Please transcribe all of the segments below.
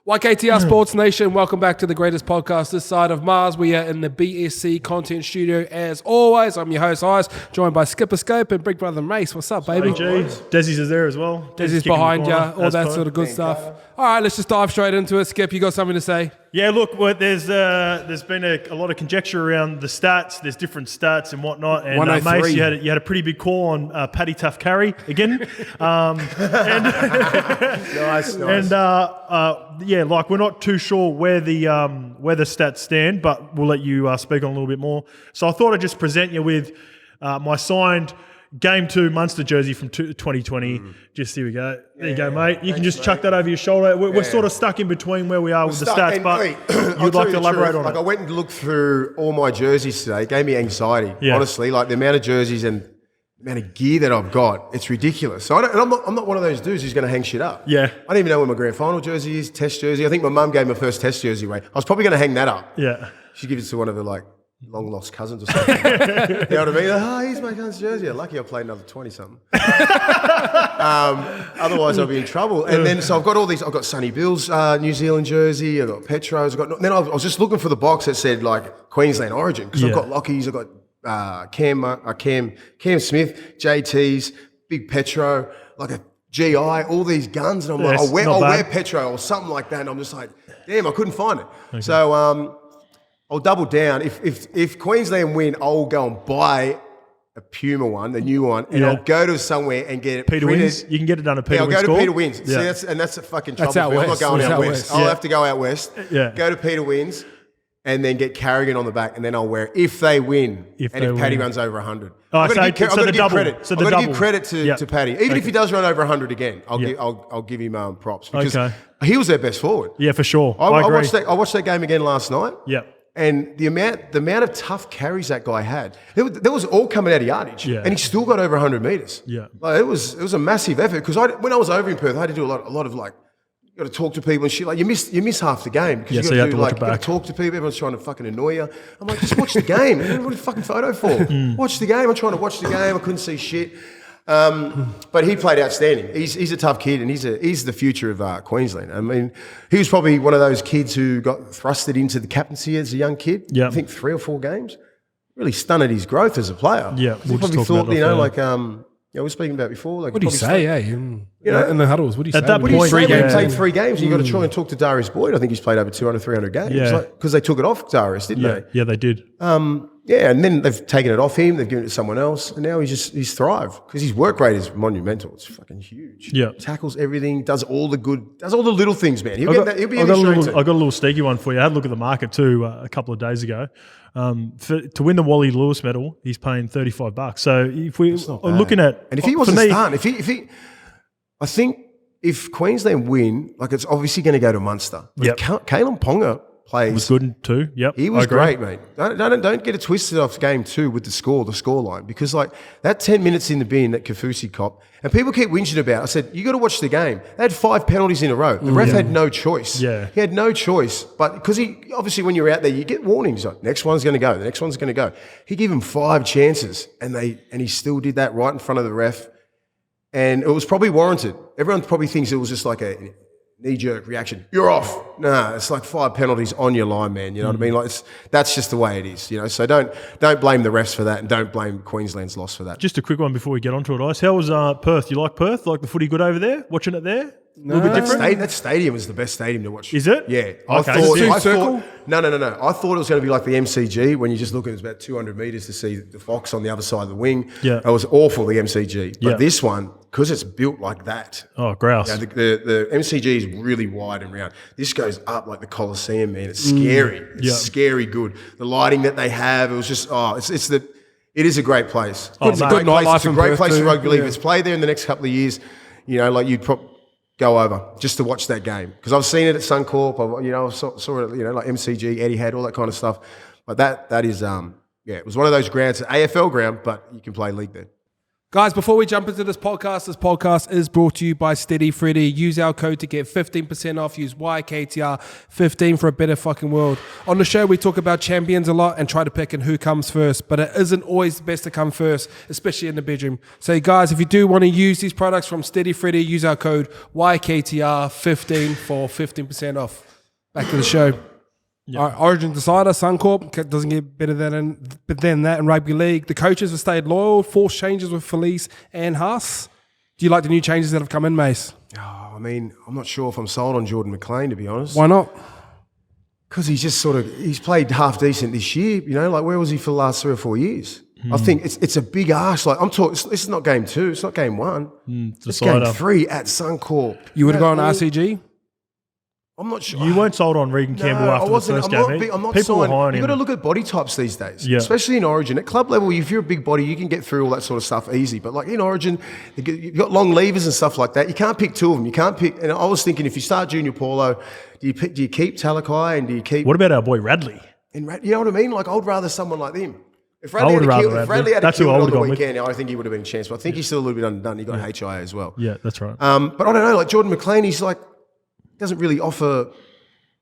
YKTR Sports Nation, welcome back to the greatest podcast this side of Mars. We are in the BSC content studio as always. I'm your host, Ice, joined by Skipper Scope and Big Brother Mace. What's up, baby? Desi's is there as well. Desi's behind you, all that sort of good stuff. All right, let's just dive straight into it. Skip, you got something to say? Yeah, look, there's been a lot of conjecture around the stats. There's different stats and whatnot. And Mace, you had a pretty big call on Paddy Tough Carry again. Nice. And like we're not too sure where the stats stand, but we'll let you speak on a little bit more. So I thought I'd just present you with my signed Game 2 Munster jersey from 2020. Just here we go. There you go, mate. You can just chuck that over your shoulder. We're sort of stuck in between where we are with the stats, but you'd like to elaborate on it. I went and looked through all my jerseys today. It gave me anxiety, honestly. Like the amount of jerseys and the amount of gear that I've got, it's ridiculous. So I'm not one of those dudes who's going to hang shit up. Yeah. I don't even know where my grand final jersey is, test jersey. I think my mum gave my first test jersey away. I was probably going to hang that up. Yeah. She gives it to one of her long lost cousins or something. You know what I mean? Oh, here's my cousin's jersey. Lucky I played another 20-something. Otherwise, I'll be in trouble. And then, so I've got all these. I've got Sonny Bill's New Zealand jersey. I've got Petro's. Then I was just looking for the box that said Queensland Origin because I've got Lockie's. I've got Cam Smith, JT's, Big Petro, like a GI, all these guns. And I'm like, I'll wear Petro or something like that. And I'm just like, damn, I couldn't find it. Okay. So I'll double down. If Queensland win, I'll go and buy a Puma one, the new one, and I'll go to somewhere and get it Peter printed. Wins. You can get it done at Peter Wins. I'll go Score. to Peter Wins. Yeah. See, that's a fucking trouble. That's out I'm not going out west. I'll Yeah. have to go out west, go to Peter Wins, and then get Carrigan on the back, and then I'll wear it if they win. If Paddy runs over 100. I've got to give credit. I've got to give credit to Paddy. Even if he does run over 100 again, I'll give him props because he was their best forward. Yeah, for sure. I watched that game again last night. Yeah. And the amount of tough carries that guy had, there was all coming out of yardage, and he still got over 100 metres. Yeah, it was a massive effort because when I was over in Perth, I had to do a lot of you got to talk to people and shit. Like you miss half the game because you got to talk to people. Everyone's trying to fucking annoy you. I'm like, just watch the game. What are you fucking photo for? Watch the game. I'm trying to watch the game. I couldn't see shit. But he played outstanding. He's a tough kid, and he's the future of Queensland. I mean, he was probably one of those kids who got thrusted into the captaincy as a young kid. Yeah. I think 3 or 4 games. Really stunted his growth as a player. Yeah, he probably thought, we were speaking about before. What do you say, in the huddles? What do you say? At that point, you played 3 games, and you got to try and talk to Darius Boyd. I think he's played over 200, 300 games. Yeah. Because they took it off Darius, didn't they? Yeah, they did. And then they've taken it off him, they've given it to someone else, and now he's thrived because his work rate is monumental. It's fucking huge. Yeah, tackles everything, does all the little things, man. He'll be in the I got a little sneaky one for you. I had a look at the market too a couple of days ago. To win the Wally Lewis medal, he's paying $35. So if we're looking at, and if he wasn't starting, I think if Queensland win, it's obviously going to go to Munster. But Kalen Ponga plays. Was good too. Yep, he was great, mate. Don't get it twisted off game 2 with the score line, because that 10 minutes in the bin that Kafusi cop, and people keep whinging about. I said, you got to watch the game. They had 5 penalties in a row. The ref had no choice. Yeah, he had no choice, but because he obviously when you're out there, you get warnings. Like, next one's going to go. The next one's going to go. He gave him 5 chances, and he still did that right in front of the ref, and it was probably warranted. Everyone probably thinks it was just like a knee-jerk reaction. You're off. Nah, it's 5 penalties on your line, man. You know what I mean? That's just the way it is. So don't blame the refs for that, and don't blame Queensland's loss for that. Just a quick one before we get onto it, Ice. How was Perth? You like Perth? Like the footy good over there? Watching it there? A little bit different? That stadium is the best stadium to watch. Is it? Yeah. Okay. I thought no. I thought it was going to be like the MCG when you just look at it, it's about 200 metres to see the Fox on the other side of the wing. Yeah. It was awful, the MCG. But this one, because it's built like that. Oh, grouse. The MCG is really wide and round. This goes up like the Coliseum, man. It's scary. It's scary good. The lighting that they have, it was just, it is a great place. It's a great place. It's a great place for rugby league. If it's played there in the next couple of years, you'd probably go over just to watch that game, because I've seen it at Suncorp. I saw it, like MCG, Etihad, all that kind of stuff. But that is, it was one of those grounds, an AFL ground, but you can play league there. Guys, before we jump into this podcast is brought to you by Steady Freddy. Use our code to get 15% off. Use YKTR15 for a better fucking world. On the show, we talk about champions a lot and try to pick in who comes first, but it isn't always the best to come first, especially in the bedroom. So guys, if you do want to use these products from Steady Freddy, use our code YKTR15 for 15% off. Back to the show. Yep. All right, Origin decider, Suncorp doesn't get better than that in rugby league. The coaches have stayed loyal. Forced changes with Felice and Haas. Do you like the new changes that have come in, Mace? Oh, I mean, I'm not sure if I'm sold on Jordan McLean, to be honest. Why not? Because he's played half decent this year. You know, like where was he for the last 3 or 4 years? I think it's a big ask. Like I'm talking, this is not game 2. It's not game 1. It's game 3 at Suncorp. You would have gone RCG? I'm not sure. You weren't sold on Regan Campbell after the first game. I'm not People signed. were high on him. You've got to look at body types these days, Yeah. especially in Origin. At club level, if you're a big body, you can get through all that sort of stuff easy. But like in Origin, you've got long levers and stuff like that. You can't pick 2 of them. You can't pick. And I was thinking, if you start Junior Paulo, do you keep Talakai and do you keep? What about our boy Radley? You know what I mean? Like I'd rather someone like him. If I would Radley rather had a kill on the with. weekend, I think he would have been a chance. But I think he's still a little bit underdone. He got HIA as well. Yeah, that's right. But I don't know. Like Jordan McLean, he's like doesn't really offer.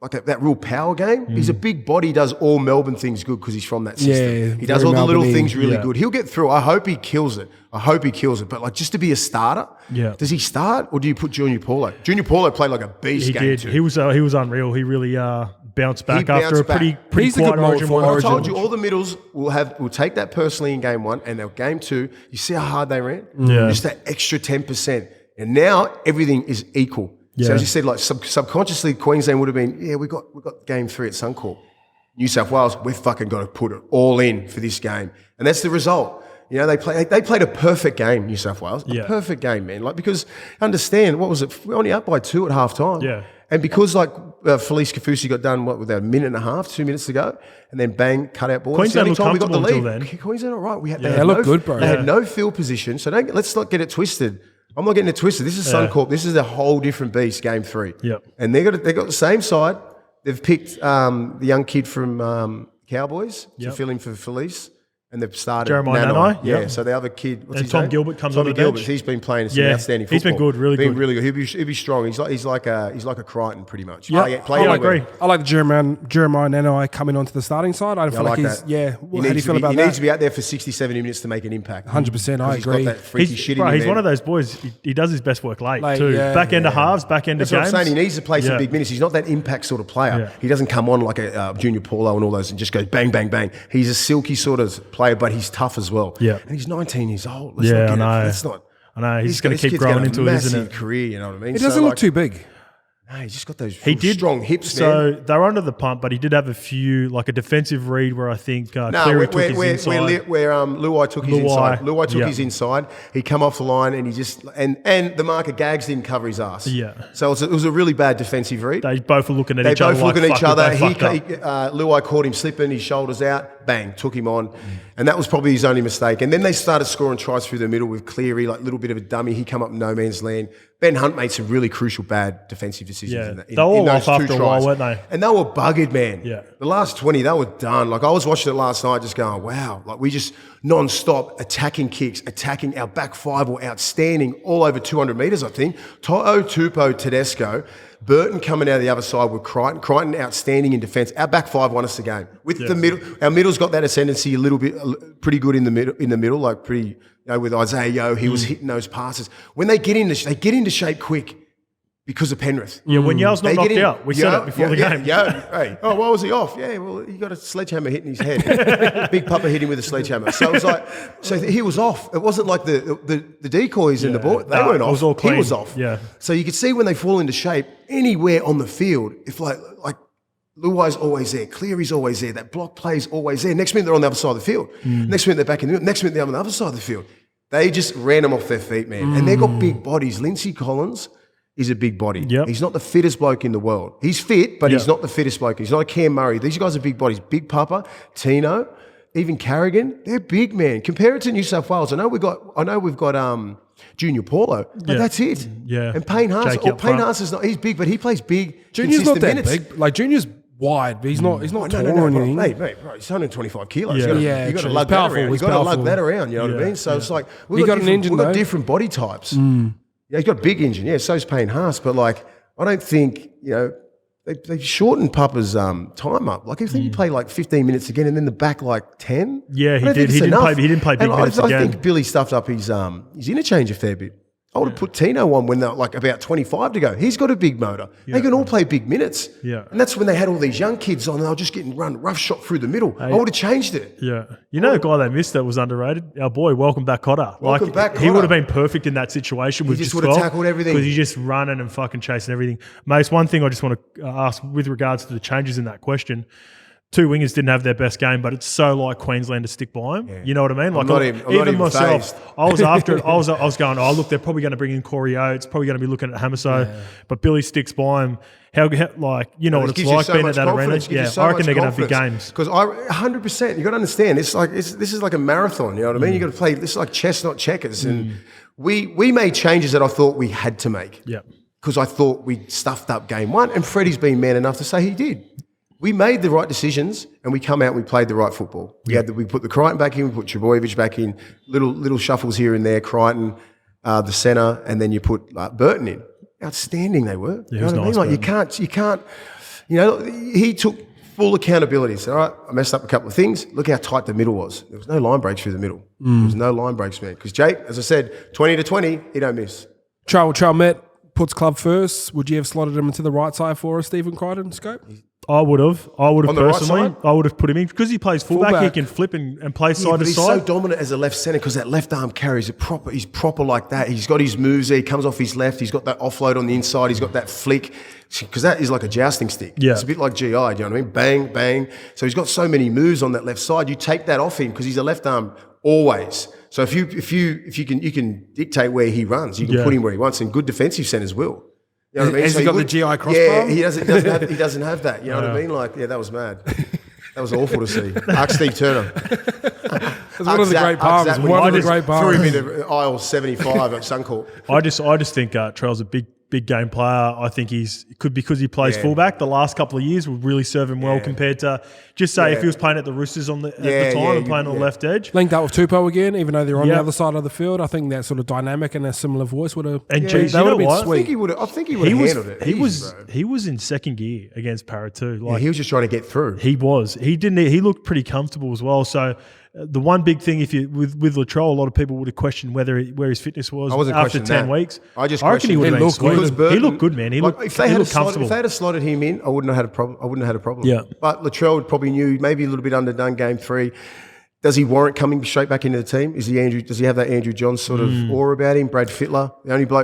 Like that real power game. He's a big body, does all Melbourne things good because he's from that system. Yeah, he does all the little things really Yeah. good. He'll get through. I hope he kills it. But like just to be a starter, does he start or do you put Junior Paulo? Junior Paulo played like a beast He game did. too. He was unreal. He really bounced back bounced after a back. pretty He's a quiet good mould Origin for one. I Origin. told you all the middles will take that personally in game 1 and they'll game 2. You see how hard they ran? Yeah. Just that extra 10%. And now everything is equal. So Yeah. as you said, like subconsciously, Queensland would have been, we got game 3 at Suncorp. New South Wales, we've fucking got to put it all in for this game, and that's the result. You know, they played a perfect game, New South Wales, a perfect game, man. Like because understand what was it? We're only up by 2 at half time. Yeah. And because like Felice Kafusi got done with a minute and a half, 2 minutes to go, and then bang, cut out ball. Queensland That's the only time we got the looked lead. comfortable until then. Queensland, all right. They looked good, bro. They had no field position, so let's not get it twisted. I'm not getting it twisted. This is Suncorp. This is a whole different beast, game 3. Yep. And they got the same side. They've picked the young kid from Cowboys to fill in for Felice. And they've started Jeremiah Nanai. Yeah, Yep. so the other kid, what's And his Tom name? Gilbert comes Tommy on the Gilbert. bench. He's been playing some Yeah, outstanding he's football. been good, really been good. really good. He'll be strong. He's like a Crichton pretty much. Yeah, I agree. I like the Jeremiah Nanai coming onto the starting side. I feel like like he's, that. how do you feel about he that? needs to be out there for 60, 70 minutes to make an impact. 100%, I He's agree. got that freaky shit in him. He's one of those boys. He does his best work late too. yeah. Back end of halves, back end That's of what games. I'm saying. He needs to play some Yeah. big minutes. He's not that impact sort of player. Yeah. He doesn't come on like a Junior Paulo and all those and just goes bang, bang, bang. He's a silky sort of player, but he's tough as well. Yeah. And he's 19 years old. I know. Let's not. I know. He's going to This keep kid's got growing a into it, isn't massive it? career, you know what I mean? He doesn't look too big. No, he's just got those He did strong hips, So man. they were under the pump, but he did have a few, like a defensive read where I think Cleary took his inside. Where Luai took his Luai, inside. Luai took yeah. his inside. He come off the line and he just and the marker Gags didn't cover his ass. Yeah. So it was a really bad defensive read. They both were looking at They each other. both looking like, at each fuck, other. they fucked up. Luai caught him slipping, his shoulders out, bang, took him on. And that was probably his only mistake. And then they started scoring tries through the middle with Cleary, like a little bit of a dummy. He come up no man's land. Ben Hunt made some really crucial bad defensive decisions Yeah. in that. They were all those off two after a tries. while, weren't they? And they were buggered, man. Yeah. The last 20, they were done. Like I was watching it last night just going, wow. Like we just non-stop attacking kicks, attacking our back 5 were outstanding all over 200 metres, I think. To'o, Tupou, Tedesco. Burton coming out of the other side with Crichton. Crichton outstanding in defence. Our back 5 won us the game. With the middle, our middle's got that ascendancy a little bit, pretty good in the middle, like pretty, with Isaiah Yeo, he was hitting those passes. When they get into shape quick because of Penrith. Yeah, when Yale's not They knocked get in- out. We said it before the game. Hey, why was he off? Yeah, well, he got a sledgehammer hit in his head. Big Papa hit him with a sledgehammer. So it was like, he was off. It wasn't like the decoys in the ball. They weren't it off. was all clean. He was off. Yeah. So you could see when they fall into shape anywhere on the field, if like Luai's always there, Cleary's always there, that block play's always there. Next minute they're on the other side of the field. Next minute they're back in the middle. Next minute they're on the other side of the field. They just ran them off their feet, man. And they've got big bodies. Lindsay Collins is a big body. Yep. He's not the fittest bloke in the world. He's fit, but he's not the fittest bloke. He's not a Cam Murray. These guys are big bodies. Big Papa, Tino, even Carrigan. They're big, man. Compare it to New South Wales. I know we've got Junior Paulo, but that's it. Yeah. And Payne Haas. Jakey up Payne front. Haas is not. He's big, but he plays big. Junior's not consistent that minutes. big. Like Junior's wide, but he's not No, tall no, or bro, anything. mate, bro, he's 125 kilos. Yeah. You gotta, Yeah, you got to true. lug He's that powerful. around. You He's got to lug powerful. that around. You know what I Yeah. mean? So it's like He got an engine, we've got though. different body types. Yeah, he's got a big engine. Yeah, so's Payne Haas, but like I don't think they shortened Papa's time up. Like I think he played like 15 minutes again, and then the back like 10. Yeah, he I don't did. think He it's didn't enough. play. He didn't play big And minutes I again. think Billy stuffed up his interchange a fair bit. I would have put Tino on when they're like about 25 to go. He's got a big motor. They can all play big minutes. Yeah. And that's when they had all these young kids on and they were just getting run rough shot through the middle. I would have changed it. Yeah. You know the guy they missed that was underrated? Our boy, welcome back Cotter. Welcome back, He Cotter. would have been perfect in that situation with just just would have tackled everything. because he's just running and fucking chasing everything. Mace, one thing I just want to ask with regards to the changes in that question. Two wingers didn't have their best game, but it's so like Queensland to stick by him. You know what I mean? Like I'm not even myself, fazed. I was after it. I was going, oh look, they're probably going to bring in Corey Oates, probably going to be looking at Hamaso, but Billy sticks by him. How like you know what it's like being at that arena? Yeah, I reckon they're going to have big games. Because 100%, you got to understand. It's like this is like a marathon. You know what I mean? You got to play. This is like chess, not checkers. And we made changes that I thought we had to make. Yeah. Because I thought we stuffed up game one, and Freddie's been man enough to say he did. We made the right decisions, and we come out and we played the right football. We put the Crichton back in, we put Trebojevic back in, little shuffles here and there, Crichton, the centre, and then you put Burton in. Outstanding they were. Yeah, You know what I mean? nice, Like you can't. He took full accountability. He said, all right, I messed up a couple of things. Look how tight the middle was. There was no line breaks through the middle. There was no line breaks, man. Because Jake, as I said, 20 to 20, he don't miss. Charles Met puts club first. Would you have slotted him into the right side for us, Stephen Crichton, Scope? I would have On the right personally. side? I would have put him in because he plays fullback. He Fullback. can flip and play Yeah, side but to he's side. so dominant as a left centre because that left arm carries it proper. He's proper like that. He's got his moves there. He comes off his left. He's got that offload on the inside. He's got that flick because that is like a jousting stick. Yeah. It's a bit like GI. Do you know what I mean? Bang, bang. So he's got so many moves on that left side. You take that off him because he's a left arm always. So if you can dictate where he runs. You can put him where he wants, and good defensive centres will. You know what I mean? Has he got the GI crossbar? Yeah, he doesn't have that. You know what I mean? Like, yeah, that was mad. That was awful to see. Ask Steve Turner. It's one of the great palms. One of the great Threw palms. him into aisle 75 at Suncorp. I just think Trell's a big game player. I think because he plays fullback. The last couple of years would really serve him well compared to just say if he was playing at the Roosters at the time and playing on the left edge. Linked up with Tupou again, even though they're on the other side of the field. I think that sort of dynamic and a similar voice would have. And that geez, you would know have been what? I sweet. think he would have handled it. He was in second gear against Parra too. Yeah, he was just trying to get through. He was. He didn't. He looked pretty comfortable as well. So the one big thing, with Latrell, a lot of people would have questioned where his fitness was I wasn't after questioning 10 that. weeks. I just reckon he would have been looked good. sweet. He looked good, man. He looked If they had comfortable. slotted him in, I wouldn't have had a problem. Yeah. But Latrell probably knew maybe a little bit underdone game 3. Does he warrant coming straight back into the team? Does he have that Andrew Johns sort of aura about him? Brad Fittler,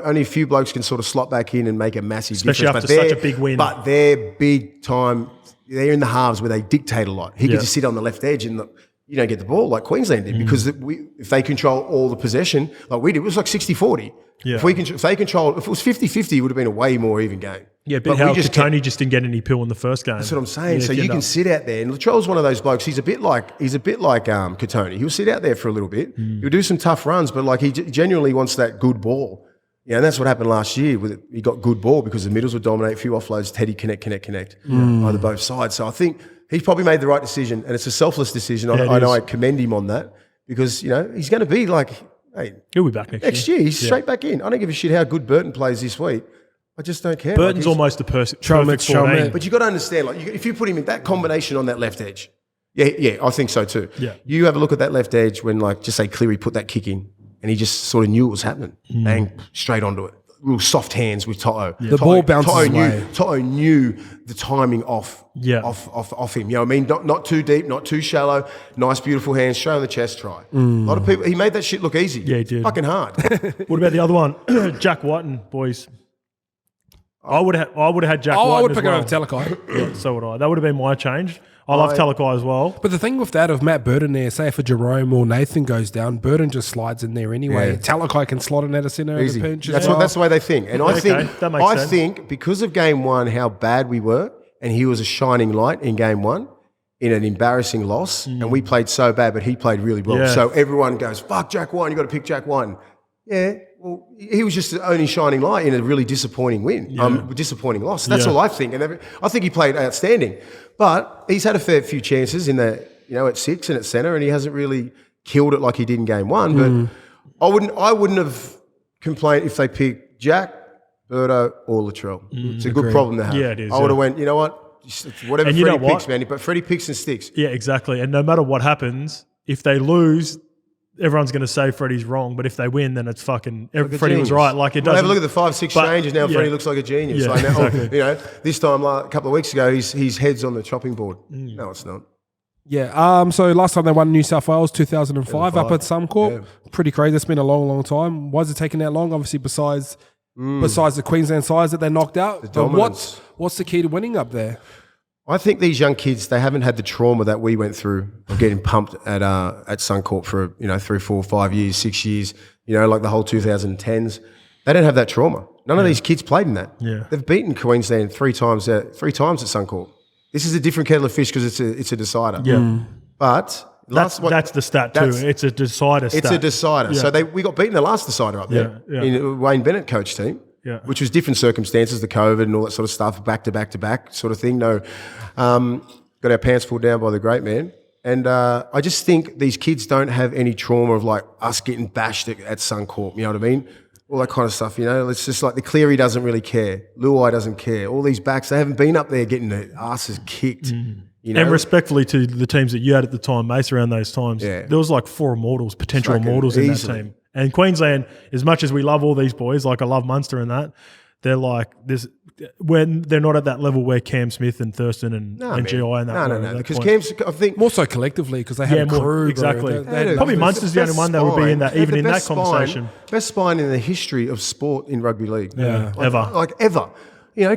only a few blokes can sort of slot back in and make a massive Especially difference. after such a big win. But they're big time. They're in the halves where they dictate a lot. He could just sit on the left edge and you don't get the ball like Queensland did because if they control all the possession like we did, it was like 60-40. Yeah. If it was 50-50, it would have been a way more even game. Yeah, but how Tony just didn't get any pill in the first game. That's what I'm saying. So you can sit out there, and Latrell's one of those blokes. He's a bit like Katoni. He'll sit out there for a little bit. He'll do some tough runs, but like he genuinely wants that good ball. Yeah, and that's what happened last year. He got good ball because the middles would dominate. A few offloads, Teddy connect either both sides. So I think he's probably made the right decision, and it's a selfless decision. I know I commend him on that because he's going to be like, hey, he'll be back next year. He's straight back in. I don't give a shit how good Burton plays this week. I just don't care. Burton's almost the perfect 14. But you got to understand, if you put him in that combination on that left edge, yeah, I think so too. Yeah. You have a look at that left edge when, just say Cleary put that kick in, and he just sort of knew it was happening, bang, straight onto it. Real soft hands with Toto. The ball bounces away. Toto knew the timing off him. You know what I mean? Not too deep, not too shallow. Nice, beautiful hands, straight on the chest, try. A lot of people. He made that shit look easy. Yeah, he did. Fucking hard. What about the other one? Jack Whiten, boys. I would have had Jack Whiten. I would as pick well. it over Talakai. Yeah, so would I. That would have been my change. I love Talakai as well. But the thing with that of Matt Burton there, say if a Jerome or Nathan goes down, Burton just slides in there anyway. Yeah. Talakai can slot in at a centre Easy. at a pinch. That's the way they think. And I that makes sense. think because of game 1, how bad we were, and he was a shining light in game 1 in an embarrassing loss, and we played so bad, but he played really well. Yeah. So everyone goes, fuck Jack Whiten, you got to pick Jack Whiten. Yeah, Well, he was just the only shining light in a really disappointing win, disappointing loss. That's all I think. And I think he played outstanding. But he's had a fair few chances in the, at 6 and at centre, and he hasn't really killed it like he did in game 1. But I wouldn't have complained if they picked Jack, Birdo, or Latrell. It's a good problem to have. Yeah, it is. I would have went, you know what? Whatever Freddie picks, man. But Freddie picks and sticks. Yeah, exactly. And no matter what happens, if they lose, everyone's going to say Freddie's wrong, but if they win, then it's fucking Freddie was right. Like it doesn't. Have a look at the 5-6 changes now. Freddie looks like a genius. Yeah, like now, exactly. This time, like a couple of weeks ago, his head's on the chopping board. No, it's not. Yeah. So last time they won New South Wales, 2005, up at Suncorp. Yeah. Pretty crazy. It's been a long, long time. Why is it taking that long? Obviously, besides the Queensland sides that they knocked out. The dominance. What's the key to winning up there? I think these young kids, they haven't had the trauma that we went through of getting pumped at Suncorp for 3, 4, 5 years, 6 years. Like the whole 2010s. They don't have that trauma. None of these kids played in that. Yeah. They've beaten Queensland three times at Suncorp. This is a different kettle of fish because it's a decider. Yeah. But that's the stat too. It's a decider stat. It's a decider. Yeah. So we got beaten the last decider up there in Wayne Bennett coach team. Yeah. Which was different circumstances, the COVID and all that sort of stuff, back to back to back sort of thing. No, got our pants pulled down by the great man. And I just think these kids don't have any trauma of like us getting bashed at Suncorp, you know what I mean? All that kind of stuff, It's just like the Cleary doesn't really care. Luai doesn't care. All these backs, they haven't been up there getting their asses kicked. And respectfully to the teams that you had at the time, Mace, around those times, there was like 4 potential immortals in that team. And Queensland, as much as we love all these boys, like I love Munster and that, they're like this when they're not at that level where Cam Smith and Thurston and GI and that. No. Because Cam's, I think more so collectively because they have a crew. Exactly. They probably Munster's the only one that would be in that, even in that conversation. Best spine in the history of sport in rugby league. Yeah, ever.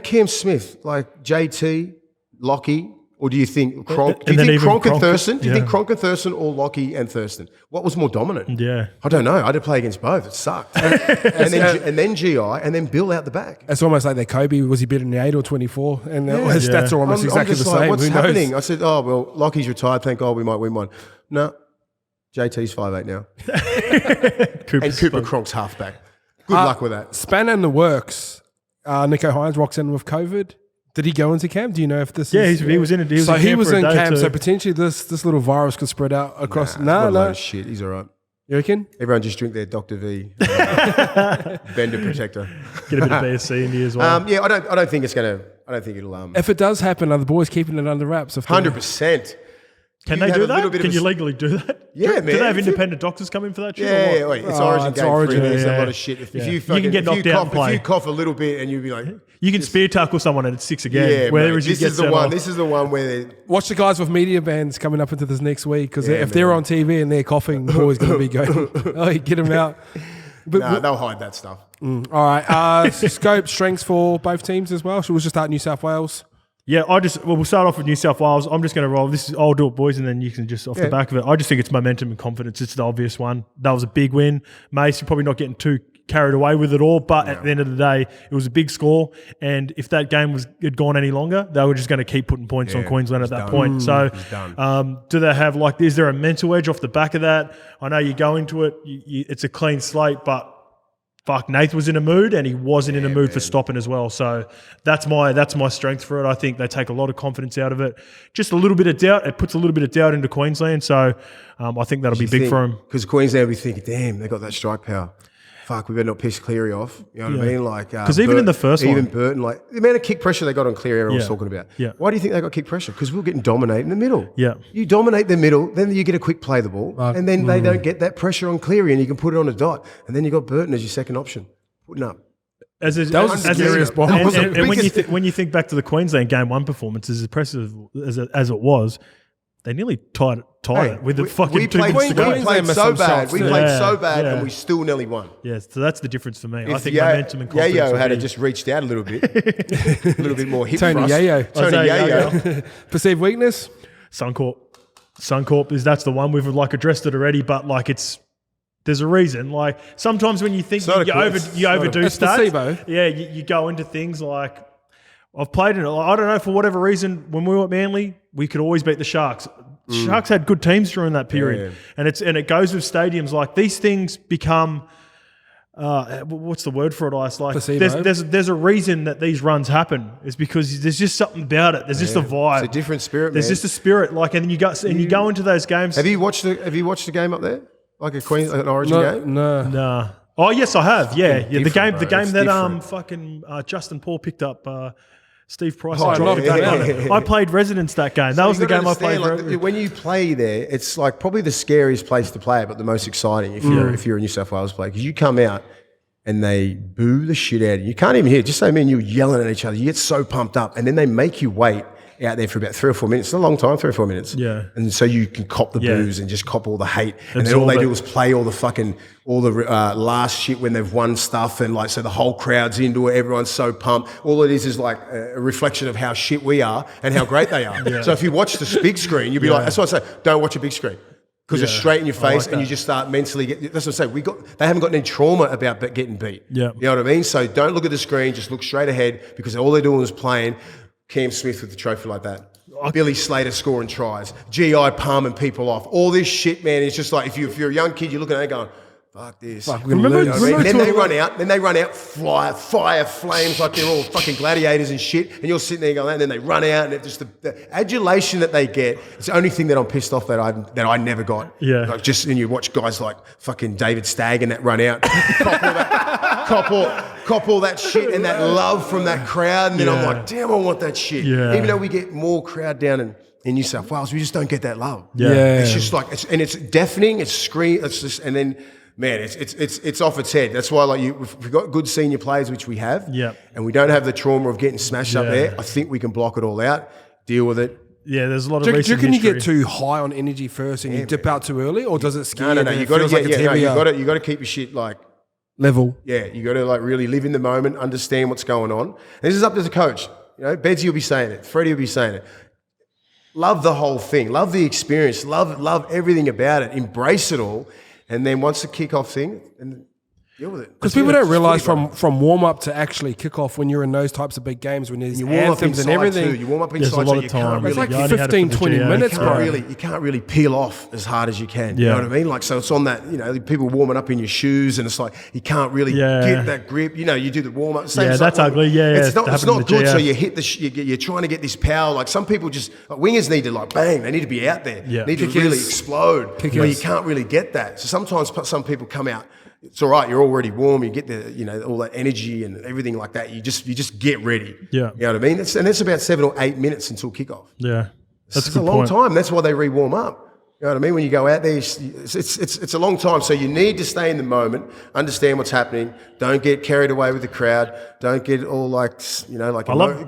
Cam Smith, like JT, Lockie. Or do you think Cronk? Do you think Cronk and Thurston? Do you think Cronk and Thurston or Lockie and Thurston? What was more dominant? Yeah, I don't know. I had to play against both. It sucked. and then GI, and then Bill out the back. It's almost like that Kobe was he better than 8 or 24, and his stats are almost exactly the same. What's Who happening? knows? I said, Lockie's retired. Thank God we might win one. No, JT's 5'8" now, and Cooper Cronk's halfback. Good luck with that. Spanner in the works. Nico Hines rocks in with COVID. Did he go into camp? Do you know if this is... Yeah, he was in it. He was in camp, so potentially this little virus could spread out across... No. Shit, he's all right. You reckon? Everyone just drink their Dr. V Bender protector. Get a bit of BSC in you as well. I don't think it's going to... I don't think it'll... If it does happen, are the boys keeping it under wraps? 100%. Can they do that? Can you legally do that? Yeah, man. Do they have independent doctors come in for that shit? Yeah, wait, it's Origin game 3. There's a lot of shit. If you can get knocked out and play. If you cough a little bit and you'd be like... You can spear tackle someone and it's 6 again. Yeah, whereas this is the one. This is the one where... Watch the guys with media bands coming up into this next week because if they're on TV and they're coughing, the boys going to be going, get them out. But they'll hide that stuff. All right. Scope, strengths for both teams as well. So we'll just start New South Wales. Yeah, we'll start off with New South Wales. I'm just going to roll. I'll do it, boys, and then you can just off the back of it. I just think it's momentum and confidence. It's the obvious one. That was a big win. Mace, you're probably not getting too carried away with it all, but at the end of the day, it was a big score. And if that game had gone any longer, they were just going to keep putting points on Queensland at that point. So, do they have is there a mental edge off the back of that? I know you go into it, it's a clean slate, but fuck, Nath was in a mood and he wasn't in a mood for stopping as well. So that's my strength for it. I think they take a lot of confidence out of it. Just a little bit of doubt. It puts a little bit of doubt into Queensland. So I think that'll be big for them. Because Queensland will be thinking, damn, they got that strike power. Fuck, we better not piss Cleary off. You know what I mean? Because even in the first one. Even Burton, the amount of kick pressure they got on Cleary, everyone was talking about. Yeah. Why do you think they got kick pressure? Because we were getting dominated in the middle. Yeah. You dominate the middle, then you get a quick play the ball, and then they don't get that pressure on Cleary and you can put it on a dot. And then you got Burton as your second option. Putting up. That was the scariest ball. And when you think back to the Queensland Game 1 performance, as impressive as it was, they nearly tied it with the fucking 2 minutes to go. We played so bad. We played so bad and we still nearly won. Yeah, so that's the difference for me. If I think momentum and confidence. Yayo had just reached out a little bit. A little bit more hip Tony thrust. Yayo. Tony Yayo. Perceived weakness? Suncorp that's the one we've addressed it already, but there's a reason. Sometimes when you think you overdo stats, you go into things like I've played in it. I don't know, for whatever reason, when we were at Manly, we could always beat the Sharks. Sharks had good teams during that period, and it goes with stadiums. These things become what's the word for it, Ice? Like Placebo. there's a reason that these runs happen. It's because there's just something about it. There's just a vibe. It's a different spirit, There's man. just a spirit. Like, and you go into those games. Have you watched the game up there? Like an Origin game? No. Nah. Oh yes, I have. Yeah. The different, game bro. that It's different. fucking Justin Paul picked up. Steve Price. Oh, dropped the yeah. game out. I played Residence that game. That was the game I played. When you play there, it's like probably the scariest place to play, but the most exciting if you're a New South Wales player, because you come out and they boo the shit out of you. You can't even hear. Just say, man, you're yelling at each other. You get so pumped up, and then they make you wait out there for about 3 or 4 minutes. It's a long time, 3 or 4 minutes. Yeah. And so you can cop the boos and just cop all the hate. And then all Absorb they it. do is play all the last shit when they've won stuff. And like, so the whole crowd's into it. Everyone's so pumped. All it is like a reflection of how shit we are and how great they are. So if you watch the big screen, you'll be like, that's what I say, don't watch a big screen. Because it's straight in your face, and you just start mentally that's what I say. They haven't got any trauma about getting beat. Yeah. You know what I mean? So don't look at the screen, just look straight ahead, because all they're doing is playing Cam Smith with the trophy like that. Billy Slater scoring tries, GI palming people off. All this shit, man, it's just like if you're a young kid, you're looking at it going, fuck this. Fuck, we're gonna lose. And then they run out, fire flames like they're all fucking gladiators and shit. And you're sitting there going, and then they run out, and it's just the adulation that they get. It's the only thing that I'm pissed off that I never got. Yeah. Like and you watch guys like fucking David Stagg and that run out, cop all that shit and that love from that crowd. And then I'm like, damn, I want that shit. Yeah. Even though we get more crowd down in New South Wales, we just don't get that love. Yeah. It's just like, it's deafening, it's scream, it's just, and then, man, it's off its head. That's why, like, if we've got good senior players, which we have, and we don't have the trauma of getting smashed up there, I think we can block it all out, deal with it. Yeah, there's a lot of Do you recent reckon you history. get too high on energy first and you dip out too early, or does it scare you? No, and you it got to feels like it's heavier? you got to keep your shit like level. Yeah, you got to like really live in the moment, understand what's going on. And this is up to the coach. You know, Bedsy will be saying it, Freddie will be saying it. Love the whole thing, love the experience, love everything about it, embrace it all, and then once the kickoff thing, and deal with it. Because people don't realise from warm up to actually kick off when you're in those types of big games, when there's you warm up anthems and inside everything. too. You warm up There's inside, a lot so of you time. can't It's really. like I only had it 15, for the 20 GA. minutes, bro. You can't really peel off as hard as you can. You Yeah. know what I mean? Like, so it's on that, you know, people warming up in your shoes, and it's like you can't really get that grip. You know, you do the warm up. Yeah, that's ugly. Yeah, it's not happened in the good. GA. So you hit you're trying to get this power. Like some people just wingers need to like bang. They need to be out there. Yeah. Need to Kickers. really explode. But you can't really get that. So sometimes some people come out. It's all right. You're already warm. You get all that energy and everything like that. You just get ready. Yeah. You know what I mean? It's about 7 or 8 minutes until kickoff. Yeah. That's It's a good long point. time. That's why they re-warm up. You know what I mean? When you go out there, it's a long time. So you need to stay in the moment, understand what's happening. Don't get carried away with the crowd. Don't get all like,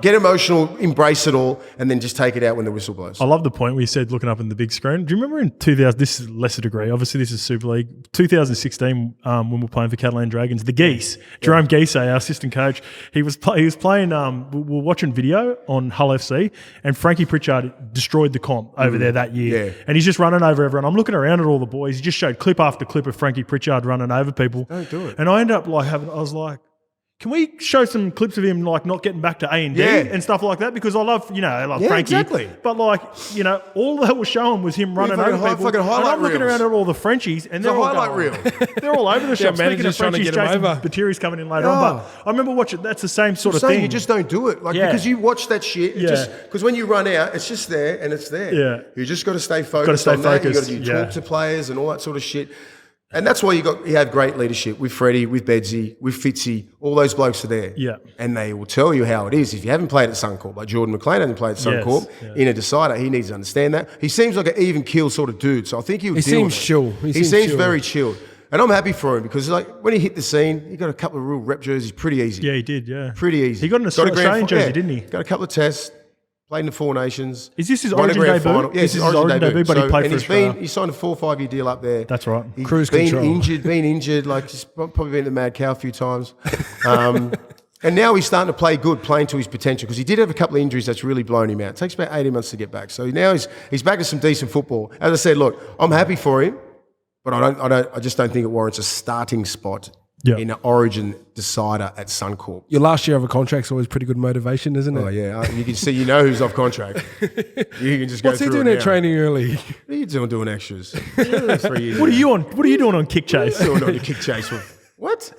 get emotional, embrace it all, and then just take it out when the whistle blows. I love the point where you said looking up in the big screen. Do you remember in 2000, this is lesser degree, obviously this is Super League, 2016 when we were playing for Catalan Dragons, the Geese, Jerome Geese, our assistant coach, he was playing, we were watching video on Hull FC, and Frankie Pritchard destroyed the comp over there that year. Yeah. And he's just running over everyone. I'm looking around at all the boys. He just showed clip after clip of Frankie Pritchard running over people. Don't do it. And I ended up I was like, can we show some clips of him like not getting back to A&D and stuff like that? Because I love Frankie. Exactly. But all that was showing was him running over people. fucking And highlight I'm looking reels. around at all the Frenchies, and they're a all highlight going, reel. They're all over the shop. Speaking manager's of trying to Frenchies, get him Jason over. Batiri's coming in later on. But I remember watching. That's the same sort of thing. You just don't do it, because you watch that shit. Because when you run out, it's just there and it's there. Yeah. You just got to stay focused. On that. You got to talk to players and all that sort of shit. And that's why you have great leadership with Freddie, with Bedsy, with Fitzy. All those blokes are there. Yeah. And they will tell you how it is. If you haven't played at Suncorp, like Jordan McLean hasn't played at Suncorp, in a decider, he needs to understand that. He seems like an even keel sort of dude, so I think he'll deal seems with it. chill. He seems very chilled. And I'm happy for him because when he hit the scene, he got a couple of real rep jerseys pretty easy. Yeah, he did. Yeah, Pretty easy. He got an Australian jersey, didn't he? Got a couple of tests. Played in the Four Nations. Is this his won a Origin grand debut? final. Yeah, This is his Origin debut, but he played for Australia. He signed a 4 or 5 year deal up there. That's right. He's Cruise been control. injured. Like he's probably been to the Mad Cow a few times. And now he's starting to play good, playing to his potential because he did have a couple of injuries that's really blown him out. It takes about 18 months to get back. So now he's back to some decent football. As I said, look, I'm happy for him, but I just don't think it warrants a starting spot in an Origin decider at Suncorp. Your last year of a contract's always pretty good motivation, isn't it? Oh yeah, you can see, who's off contract. You can just go What's he through doing it at now. training early? What are you doing extras? 3 years. What are you on? What are you doing on kick chase? doing on the kick chase? What? What?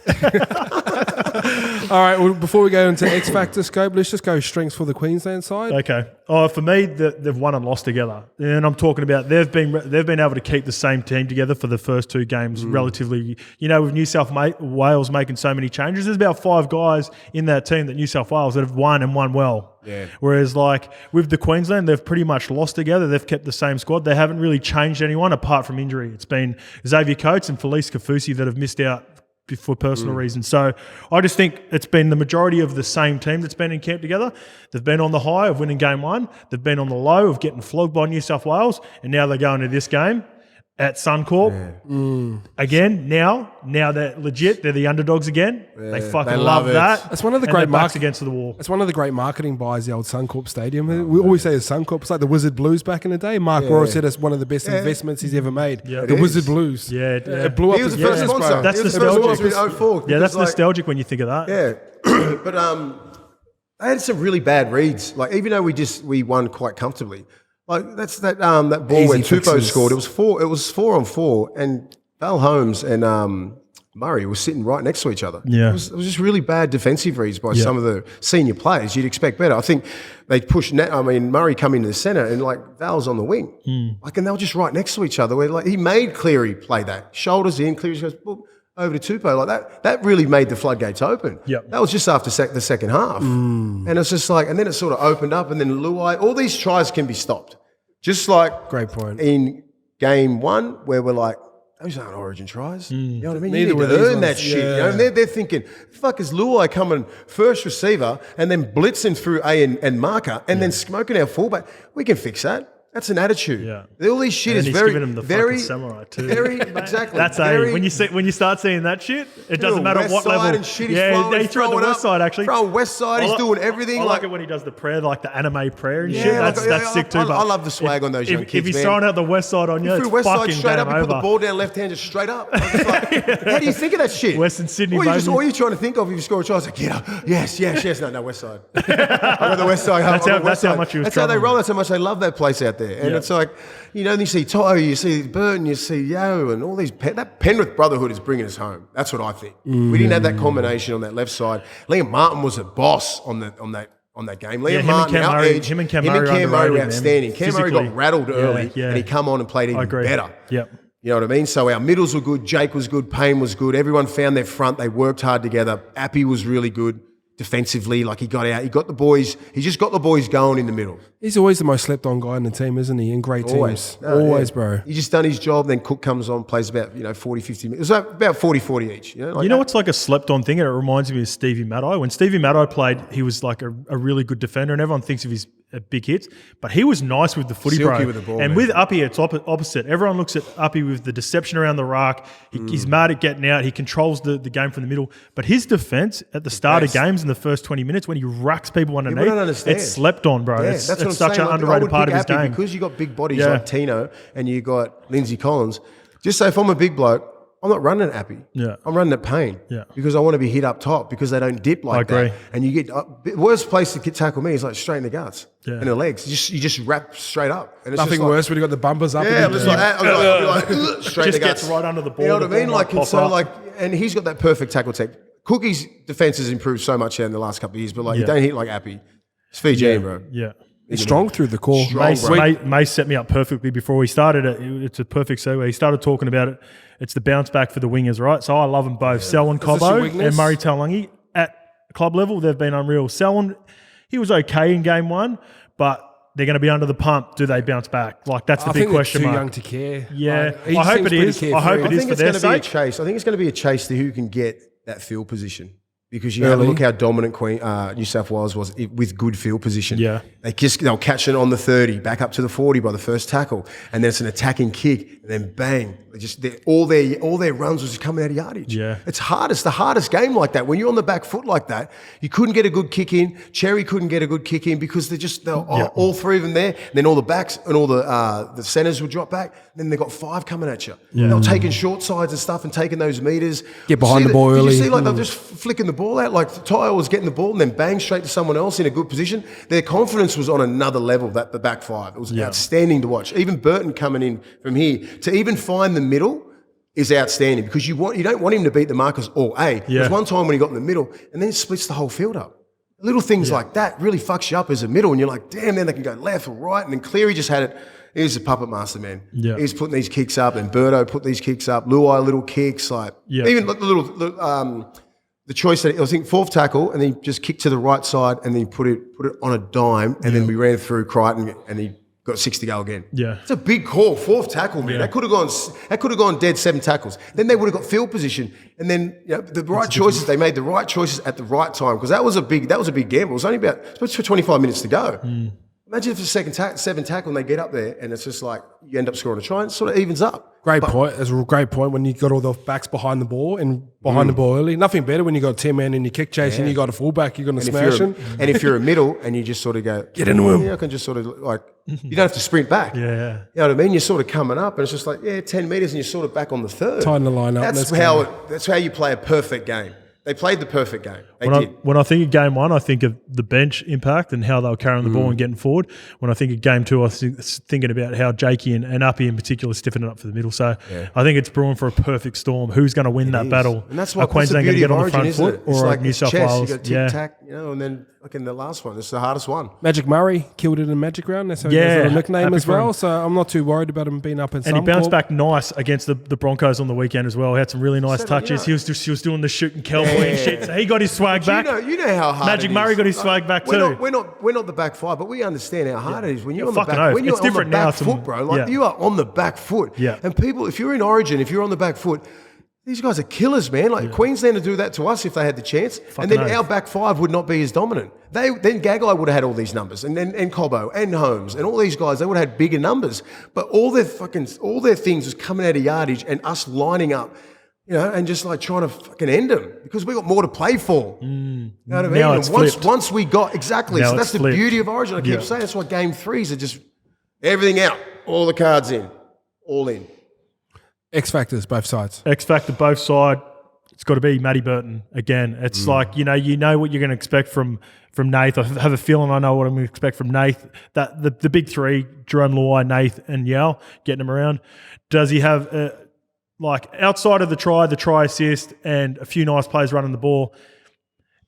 All right, well, before we go into X Factor scope, let's just go strengths for the Queensland side. Okay. Oh, for me, they've won and lost together, and I'm talking about they've been able to keep the same team together for the first 2 games relatively. With New South Wales making so many changes, there's about 5 guys in that team that New South Wales that have won and won well. Yeah. Whereas like with the Queensland, they've pretty much lost together. They've kept the same squad. They haven't really changed anyone apart from injury. It's been Xavier Coates and Felice Kafusi that have missed out for personal reasons. So I just think it's been the majority of the same team that's been in camp together. They've been on the high of winning game 1. They've been on the low of getting flogged by New South Wales. And now they're going to this game at Suncorp. Again, now they're legit. They're the underdogs again. They fucking they love love it. that. That's one of the And great their backs markets against the wall. It's one of the great marketing buys, the old Suncorp Stadium. We always say it's Suncorp. It's like the Wizard Blues back in the day. Mark Rohr said it's one of the best investments he's ever made. Yeah. The Wizard Blues. Yeah. It blew up He was his the first business, sponsor. bro. That's He was the first nostalgic. sponsor in 04. Yeah, that's because, nostalgic when you think of that. Yeah, but they had some really bad reads. Like even though we won quite comfortably, like that's that ball Easy where Tupou fixes. scored. It was 4-on-4, and Val Holmes and Murray were sitting right next to each other. Yeah. It was just really bad defensive reads by some of the senior players. You'd expect better. I think they pushed. Murray come into the centre and like Val's on the wing, like, and they were just right next to each other. Where like he made Cleary play that shoulders in. Cleary goes boop, over to Tupou like that. That really made the floodgates open. Yep. That was just after the second half, and it's just like, and then it sort of opened up, and then Luai. All these tries can be stopped, just like Great point. in game 1 where we're like, those aren't Origin tries. You know what I mean? Neither You were need to these earn that ones. shit. Yeah. You know? And they're thinking, fuck, is Luai coming first receiver and then blitzing through A and marker and then smoking our fullback? We can fix that. That's an attitude. Yeah. All these shit And is he's very, giving him the very, fucking samurai too. very, exactly. That's very, when you start seeing that shit, it doesn't matter West what side level. and shit, he's yeah, throwing, he threw it on the throwing west up, side actually. Throwing west side, he's doing everything. I like it when he does the prayer, like the anime prayer and shit. Yeah, That's sick too. I but love the swag on those young if kids, he's man. throwing out the west side on you, Through it's west side fucking straight up, game you put the over. ball down left hand just straight up. I was just like, how do you think of that shit? Western Sydney, all baby. all you're trying to think of if you score a try is like, yeah, yes. No, west side. I got the west side. That's how much he was That's how they traveling. roll. That's how much they love that place out there. And it's like, you see Toto, you see Burton, you see Yo, and all these. That Penrith brotherhood is bringing us home. That's what I think. We didn't have that combination on that left side. Liam Martin was a boss on that game. Liam Martin, our edge. Him and Cam Murray were underrated, outstanding. man. Cam Murray Physically. got rattled early, Yeah. and he come on and played even better. Yep. You know what I mean? So our middles were good. Jake was good. Payne was good. Everyone found their front. They worked hard together. Appy was really good defensively. Like he got out. He got the boys. He just got the boys going in the middle. He's always the most slept on guy in the team, isn't he? In great teams. No, Always, yeah. bro. He just done his job. Then Cook comes on, plays about 40, 50 minutes. It was about 40 each. You know what's like a slept-on thing? It reminds me of Stevie Maddai. When Stevie Maddai played, he was like a really good defender, and everyone thinks of his big hits. But he was nice with the footy, Silky bro. with the ball, and man. with Uppy, it's opposite. Everyone looks at Uppy with the deception around the ruck. He's mad at getting out. He controls the game from the middle. But his defence at the start of games in the first 20 minutes, when he racks people underneath, don't understand. it's slept on, bro. Yeah, it's that's what I'm such saying. an Like, I underrated would part of pick his Appy game. because you got big bodies Yeah. like Tino and you got Lindsay Collins. Just say if I'm a big bloke, I'm not running at Appy. Yeah. I'm running at Payne. Yeah. Because I want to be hit up top because they don't dip like I agree. that. And you get worst place to tackle me is like straight in the guts Yeah. and the legs. You just wrap straight up. And it's Nothing just like, worse when you got the bumpers up. Yeah, and just you- like that. I'll be like straight in the Just gets guts. right under the ball. You know what I the mean? ball Like, might and so pop up. and he's got that perfect tackle tech. Cookie's defense has improved so much in the last couple of years, but like you don't hit like Appy. It's Fiji, bro. Yeah. He's strong through the core. Strong, Mace, bro. Mace set me up perfectly before we started it. It's a perfect segue. He started talking about it. It's the bounce back for the wingers, right? So I love them both. Selwyn this your Cobbo weakness? and Murray Taulagi at club level, they've been unreal. Selwyn, he was okay in game 1, but they're going to be under the pump. Do they bounce back? Like that's the I big think question they're too mark. young to care. Yeah. Like, he I hope seems it pretty is. I carefree. hope it I is think for it's their going to be a sake. chase. I think it's going to be a chase to who can get that field position. Because you have a Early. look how dominant New South Wales was with good field position. Yeah. They'll catch it on the 30, back up to the 40 by the first tackle, and then it's an attacking kick, and then bang. All their runs was just coming out of yardage. Yeah. It's the hardest game like that. When you're on the back foot like that, you couldn't get a good kick in. Cherry couldn't get a good kick in because all three of them there. And then all the backs and all the centers would drop back. And then they got 5 coming at you. Yeah. They were taking short sides and stuff and taking those meters. Get behind See the ball Did early. you see they're just flicking the ball out? Like Tyler was getting the ball and then bang straight to someone else in a good position. Their confidence was on another level, the back 5. It was outstanding to watch. Even Burton coming in from here to even find the middle is outstanding because you don't want him to beat the markers all A. There's one time when he got in the middle and then splits the whole field up. Little things like that really fucks you up as a middle, and you're like, damn, then they can go left or right. And then Cleary just had it. He was a puppet master, man. Yeah. He was putting these kicks up, and Birdo put these kicks up. Luai little kicks, even the choice that I think fourth tackle, and then he just kicked to the right side, and then he put it on a dime, and then we ran through Crichton, and he got 6 to go again. Yeah, it's a big call, fourth tackle, man. That could have gone dead 7 tackles. Then they would have got field position, and then the right choices. They made the right choices at the right time because that was a big gamble. It was only about 25 minutes to go. Imagine if it's a 7 tackle and they get up there and it's just like you end up scoring a try and it sort of evens up. Great point. It's a great point when you got all the backs behind the ball and behind the ball early. Nothing better when you got 10 men and you kick chasing, you got a fullback, you're going to smash him. And if you're a middle and you just sort of go, get into him. I can just sort of like, you don't have to sprint back. Yeah. You know what I mean? You're sort of coming up and it's just like, 10 metres and you're sort of back on the third. Tying the line up. That's how you play a perfect game. They played the perfect game. When I think of game 1, I think of the bench impact and how they were carrying the ball and getting forward. When I think of game 2, I think thinking about how Jakey and Uppy in particular stiffen it up for the middle. So I think it's brewing for a perfect storm. Who's going to win that battle? And that's what Queensland going to get on the front foot or like New South Wales? You got tic-tac, and then in the last one, it's the hardest one. Magic Murray killed it in Magic Round. That's how he has a nickname as well. So I'm not too worried about him being up in some. And he bounced back nice against the Broncos on the weekend as well. He had some really nice touches. He was doing the shooting cowboy and shit. So he got his swag back. You know how hard Magic Murray got his swag back too. We're not the back 5, but we understand how hard it is when you're on the fucking back. oath. When you're It's on the different back now foot, bro. You are on the back foot. Yeah. And people, if you're in Origin, if you're on the back foot, these guys are killers, man. Like Queensland would do that to us if they had the chance, and then our back 5 would not be as dominant. Then Gagai would have had all these numbers, and Cobbo and Holmes and all these guys, they would have had bigger numbers. But all their things was coming out of yardage and us lining up, and just like trying to fucking end them because we got more to play for. You know what I mean? Now it's once we got exactly, now so that's the beauty of Origin. I keep saying that's why game 3s are just everything out, all the cards in, all in. X factors, both sides. X factor, both sides. It's got to be Matty Burton again. It's like you know what you're going to expect from Nath. I have a feeling I know what I'm going to expect from Nath. That the big 3, Jerome Luai, Nath, and Yao, getting them around. Does he have outside of the try assist, and a few nice plays running the ball?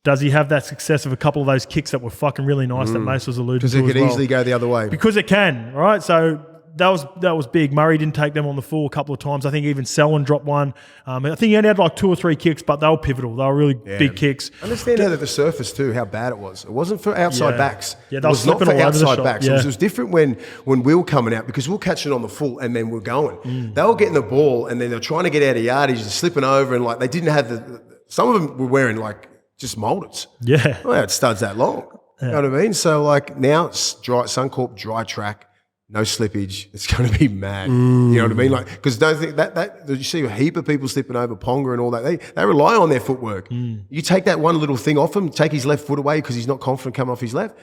Does he have that success of a couple of those kicks that were fucking really nice that Mace was alluding to? Because it could easily go the other way. Because it can, right? So. That was big. Murray didn't take them on the full a couple of times. I think even Selwyn dropped one. I think he only had like 2 or 3 kicks, but they were pivotal. They were really big kicks. Understand how the surface too, how bad it was. It wasn't for outside backs. Yeah, it was not for outside backs. Yeah. It was different when Will coming out because we'll catch it on the full and then we're going. They were getting the ball and then they're trying to get out of yardage and slipping over and like they didn't have some of them were wearing like just molders. Yeah. Well, it studs that long. You know what I mean? So like now it's Suncorp dry track. No slippage. It's going to be mad. You know what I mean? Like, because don't think that you see a heap of people slipping over Ponga and all that. They rely on their footwork. You take that one little thing off him, take his left foot away because he's not confident coming off his left.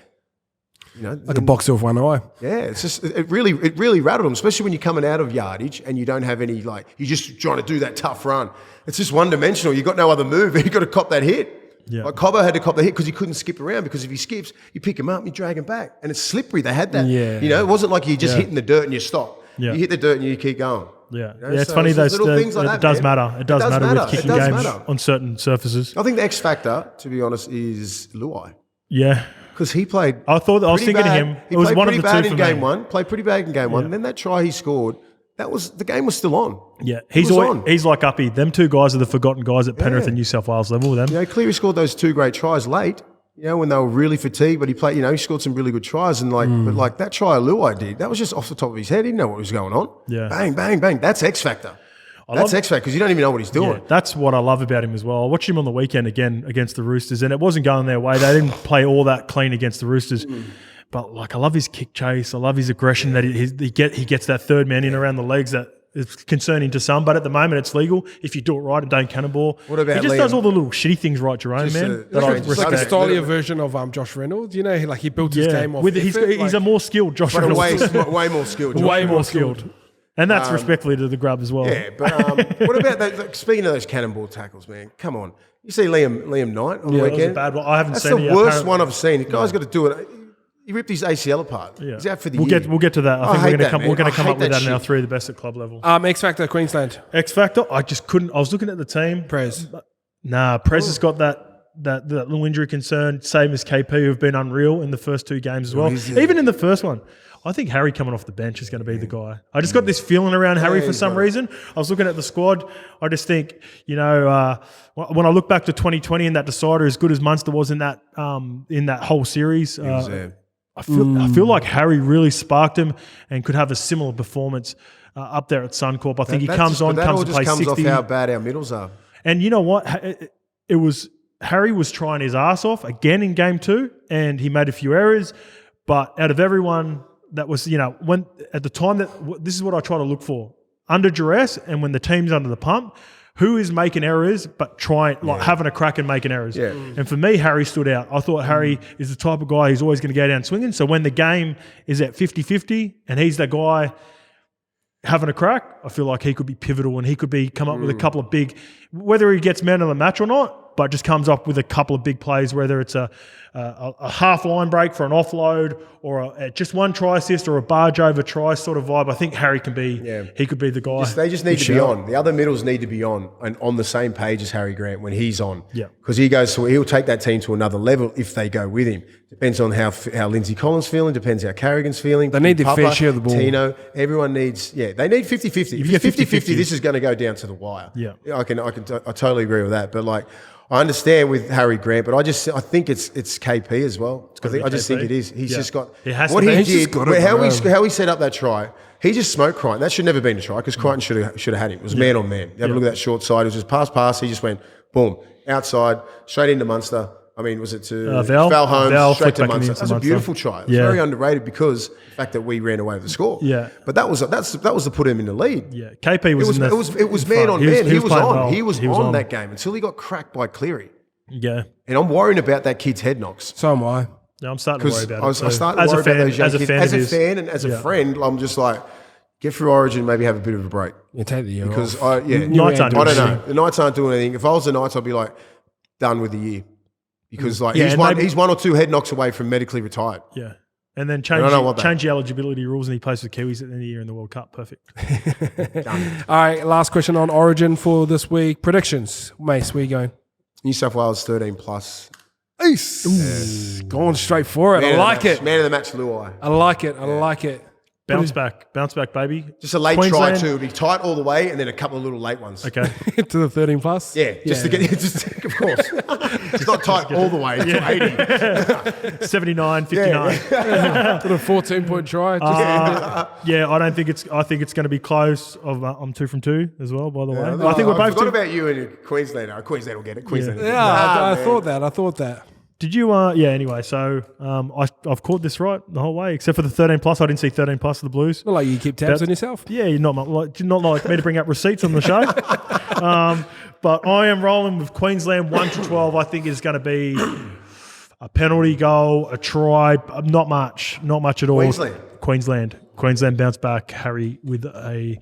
Like a boxer with one eye. Yeah, it's just it really rattled him, especially when you're coming out of yardage and you don't have any you're just trying to do that tough run. It's just one dimensional. You got no other move. You got to cop that hit. Yeah. Like Cobbo had to cop the hit because he couldn't skip around because if he skips, you pick him up and you drag him back. And it's slippery. They had that. Yeah. It wasn't like you just hitting the dirt and you stop. Yeah. You hit the dirt and you keep going. Yeah, it's funny those little things like that. It does matter. It does matter with kicking games on certain surfaces. I think the X factor, to be honest, is Luai. Yeah. Because he played. I was thinking of him. It was one of the two for game one. Played pretty bad in game one. And then that try he scored. The game was still on. Yeah, he's like Uppy. Them 2 guys are the forgotten guys at Penrith and New South Wales level with them. Cleary scored those 2 great tries late. When they were really fatigued, but he played. He scored some really good tries, and but that try Luai did, that was just off the top of his head. He didn't know what was going on. Yeah, bang, bang, bang. That's X factor. That's X factor because you don't even know what he's doing. Yeah, that's what I love about him as well. I watched him on the weekend again against the Roosters, and it wasn't going their way. They didn't play all that clean against the Roosters. But I love his kick chase. I love his aggression that he gets that third man in around the legs that. It's concerning to some, but at the moment it's legal if you do it right and don't cannonball. What about he just Liam? does all the little shitty things right, Jerome, man. That I respect. Like a stylier version of Josh Reynolds. He built his game off He's a more skilled Josh Reynolds. Way more skilled. Way more skilled. And that's respectfully to the grub as well. Yeah, but what about speaking of those cannonball tackles, man? Come on. You see Liam Knight on the weekend? That was a bad one. I haven't seen it. That's the worst one I've seen. The guy's got to do it. He ripped his ACL apart. Yeah. He's out for the we'll year. We'll get to that. I think hate we're that, going man. to come I up with hate that in that our shit. three of the best at club level. X Factor, Queensland. X Factor, I just couldn't. I was looking at the team. Prez. Nah, Prez has got that little injury concern, same as KP, who've been unreal in the first two games as well. Even in the first one. I think Harry coming off the bench is going to be the guy. I just got this feeling around Harry for some reason. I was looking at the squad. I just think, when I look back to 2020 and that decider, as good as Munster was in that whole series, I feel like Harry really sparked him and could have a similar performance up there at Suncorp. I think he comes to play 60. Off how bad our middles are. And you know what? Harry was trying his ass off again in game 2, and he made a few errors. But out of everyone that was, when at the time this is what I try to look for under duress, and when the team's under the pump, who is making errors but having a crack and making errors. Yeah. And for me, Harry stood out. I thought Harry is the type of guy who's always going to go down swinging. So when the game is at 50-50 and he's the guy having a crack, I feel like he could be pivotal and he could come up with a couple of big, whether he gets man of the match or not, but just comes up with a couple of big plays, whether it's a half line break for an offload or just one try assist or a barge over try sort of vibe. I think Harry can be, he could be the guy. They just need to be on. The other middles need to be on and on the same page as Harry Grant when he's on. Yeah. Because he'll take that team to another level if they go with him. Depends on how Lindsay Collins feeling, depends how Carrigan's feeling. They need their fair share of the ball. Tino, everyone needs, they need 50-50. If it's 50-50, this is going to go down to the wire. Yeah. I totally agree with that. But I understand with Harry Grant, but I think it's KP as well. I just think it is. He's just got what he did. How he set up that try. He just smoked Crichton. That should never have been a try because Crichton should have had him. It was man on man. You have a look at that short side. It was just pass. He just went boom outside straight into Munster. I mean, was it to Val Holmes straight to Munster? That's a beautiful try. It was very underrated because the fact that we ran away with the score. Yeah, but that was to put him in the lead. Yeah, KP was. It was man on man. He was on. Well. He was on that game until he got cracked by Cleary. Yeah, and I'm worrying about that kid's head knocks. So am I. No, I'm starting to worry about it. I started to worry about those young kids. As a fan and as a friend, I'm just like, get through Origin, maybe have a bit of a break. You take the year because off. Knights aren't doing I don't know. The Knights aren't doing anything. If I was the Knights, I'd be like done with the year. Because he's one or two head knocks away from medically retired. Yeah. And then change the eligibility rules and he plays for Kiwis at the end of the year in the World Cup. Perfect. All right, last question on Origin for this week. Predictions. Mace, where you going? New South Wales 13 plus. Ace. Yes. Going straight for it. I like it. Man of the match, Luai. I like it. I like it. Bounce back, baby. Just a late try too. It'll be tight all the way, and then a couple of little late ones. Okay, to the 13 plus. Yeah, to get. Of course, it's not tight all the way to 80. 79, 59. To the 14-point try. I think it's going to be close. I'm 2 from 2 as well. By the way, I think we're both. What about you and Queensland? Queensland will get it. Queensland. Yeah, I thought that. Did you? Anyway, so I've caught this right the whole way, except for the 13 plus. I didn't see 13 plus of the Blues. Not like you keep tabs on yourself. Yeah, you're not like me to bring up receipts on the show. But I am rolling with Queensland 1 to 12. I think is going to be a penalty goal, a try. Not much at all. Queensland bounce back. Harry with a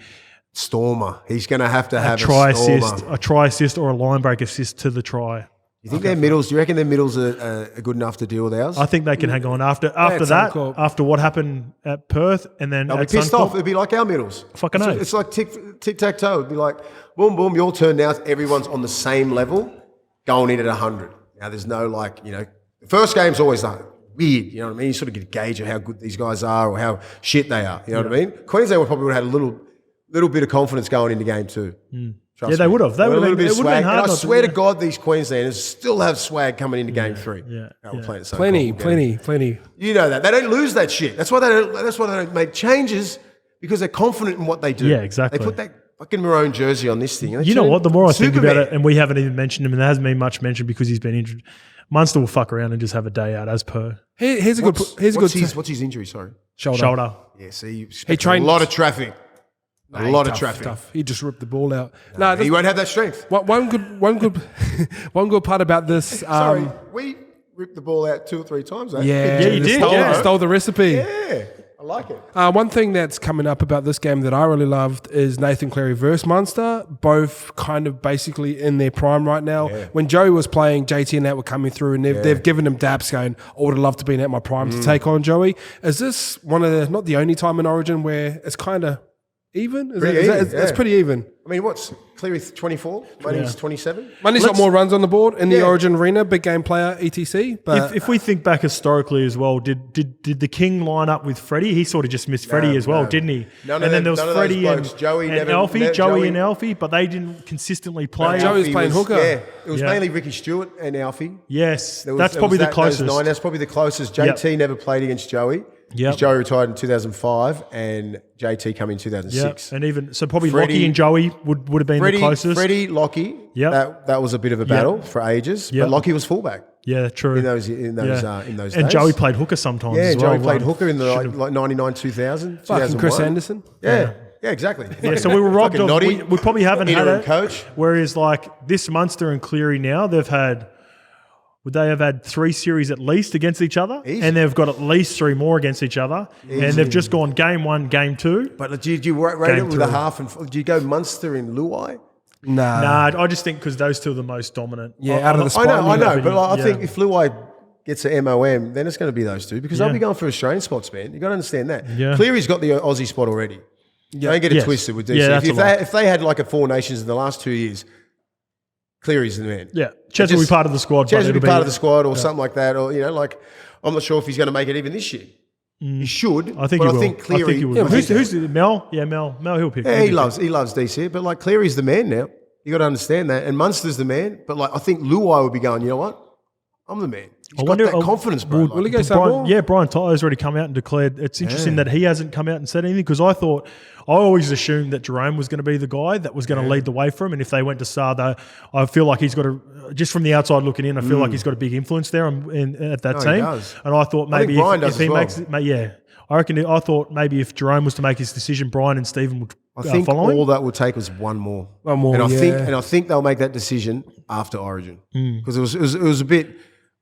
stormer. He's going to have a try assist or a line break assist to the try. You think their middles? Do you reckon their middles are good enough to deal with ours? I think they can hang on after that. After what happened at Perth, and then they'll be pissed off. It'd be like our middles. Fucking know. It's like tic tac toe. It'd be like boom boom. Your turn now. Everyone's on the same level, going in at 100. Now there's no the first game's always weird. You know what I mean? You sort of get a gauge of how good these guys are or how shit they are. You know what I mean? Queensland would have had a little bit of confidence going into game 2. They would have. They would have been hard. And I swear to God, these Queenslanders still have swag coming into game 3. Plenty. You know that they don't lose that shit. That's why they don't make changes because they're confident in what they do. Yeah, exactly. They put that fucking maroon jersey on this thing. You know what? The more I think about it, and we haven't even mentioned him, and there hasn't been much mentioned because he's been injured. Munster will fuck around and just have a day out as per. What's his injury? Sorry, shoulder. Yeah, see, he trained a lot of traffic. A lot of traffic. Tough. He just ripped the ball out. No, he won't have that strength. One good part about this. We ripped the ball out 2 or 3 times. Yeah, you did. Stole the recipe. Yeah. I like it. One thing that's coming up about this game that I really loved is Nathan Cleary versus Munster, both kind of basically in their prime right now. Yeah. When Joey was playing, JT and that were coming through, and they've given him daps going, I would have loved to be at my prime to take on Joey. Is this one of the, not the only time in Origin where it's kind of even? It's pretty even. I mean, what's Cleary 24? Money's 27? Money's got more runs on the board in the Origin arena, big game player, etc. But if we think back historically as well, did the King line up with Freddie? He sort of just missed Freddie as well, didn't he? None and of then them- there was none of those Freddie and, blokes. Joey and never- Alfie, never- Joey Joey- and Alfie, but they didn't consistently play. Joey was playing hooker. Yeah, it was Yeah. mainly Ricky Stewart and Alfie. Yes, There was- that's there probably was the closest. Those 9, that's probably the closest. JT never played against Joey. Yep. Because Joey retired in 2005 and JT came in Yeah, 2006. and even so, probably Freddie- Lockie and Joey would have been the closest. Freddie, Lockie, Yep. that was a bit of a battle for ages. Yep. But Lockie was fullback Yeah, true. in those Yeah. days. And Joey played hooker sometimes. Yeah, as well. Joey played Like, hooker in the like 99, 2000, fucking Chris 2001. Anderson. Yeah, exactly. Yeah, so we were robbed Fucking of. Noddy, We probably haven't had interim it. coach. Whereas like this Munster and Cleary now, they've had. Would they have had 3 series at least against each other? Easy. And they've got at least 3 more against each other. And they've just gone game 1, game 2. But do you rate it Game with a three. half and do you go Munster and Luai? Nah. Nah, I just think because those two are the most dominant. Yeah, out of the I spot. know, yeah. but like, I Yeah. think if Luai gets an MOM, then it's going to be those two because Yeah. they'll be going for Australian spots, man. You got to understand that. Yeah. Cleary's got the Aussie spot already. Don't get it Yes. twisted with DC. Yeah, that's if, a lot. if they had like a 4 Nations in the last 2 years, Cleary's the man. Yeah. Ches will be part of the squad. Ches but will be it'll part of the squad or something like that. Or, like, I'm not sure if he's going to make it even this year. He should. I think but he I will. think Cleary. I think he will. Yeah, Who's Mel? Yeah, Mel. He'll pick. Yeah, he'll he pick. loves DC, but like Cleary's the man now. You got to understand that, and Munster's the man. But like, I think Luai will be going. You know what? I'm the man. He's got that confidence, bro. Will he go some Brian, more? yeah, Brian Tyler's already come out and declared. It's interesting that he hasn't come out and said anything because I always assumed that Jerome was going to be the guy that was going to lead the way for him. And if they went to Sardo, I feel like he's got just from the outside looking in, I feel like he's got a big influence there at that he team. does. And I thought I think maybe Brian if does he as well. makes it, I thought maybe if Jerome was to make his decision, Brian and Stephen would I think follow him. all that would take was one more. One more, and yeah. I think they'll make that decision after Origin because it was a bit.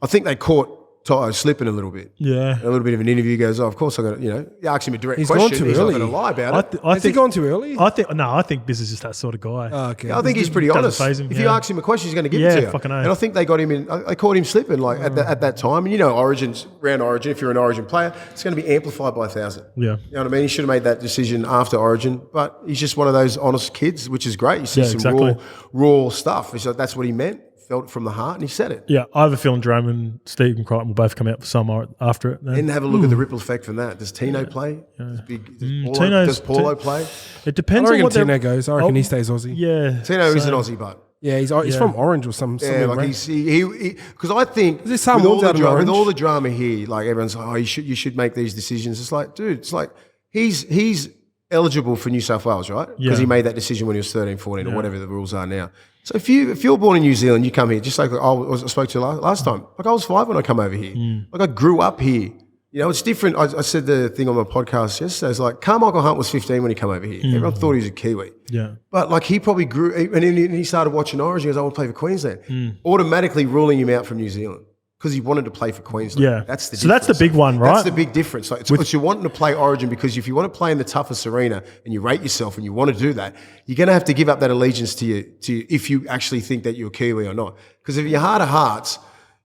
I think they caught Toto slipping a little bit. Yeah. A little bit of an interview goes, of course I got to, you ask him a direct He's question. gone too he's early. not going to lie about it. Has he gone too early? I think Biz is just that sort of guy. Oh, okay. I think he's pretty Doesn't honest. faze him, If you yeah. ask him a question, he's going to give Yeah, it to you. fucking oath. And I think they got him in. They caught him slipping at that time. And round Origin, if you're an Origin player, it's going to be amplified by 1,000. Yeah. You know what I mean? He should have made that decision after Origin, but he's just one of those honest kids, which is great. You see some exactly. raw stuff. So that's what he meant. Felt it from the heart, and he said it. Yeah, I have a feeling Jerome and Stephen Crichton will both come out for summer after it. And have a look at the ripple effect from that. Does Tino play? Does Paulo play? It I depends on reckon what Tino goes. I reckon he stays Aussie. Yeah, Tino is an Aussie, but Yeah, he's from Orange or something. yeah, like because I think There's some with all, wolves the out in drama, with Orange. all the drama here, like everyone's like, oh, you should make these decisions. It's like, dude, it's like he's eligible for New South Wales, right? Because Yeah. he made that decision when he was 13, 14 or whatever the rules are now. So if you're born in New Zealand, you come here, just like I spoke to you last time. Like I was 5 when I come over here. Like I grew up here. It's different. I said the thing on my podcast yesterday. It's like Carmichael Hunt was 15 when he came over here. Everyone thought he was a Kiwi. yeah, But like he probably grew, and then he started watching Origin. He goes, I want to play for Queensland. Automatically ruling him out from New Zealand because he wanted to play for Queensland. Yeah. That's the So that's the difference. big one, right? That's the big difference. Like it's you're wanting to play Origin because if you want to play in the toughest arena and you rate yourself and you want to do that, you're going to have to give up that allegiance to you if you actually think that you're a Kiwi or not. Because if your heart of hearts,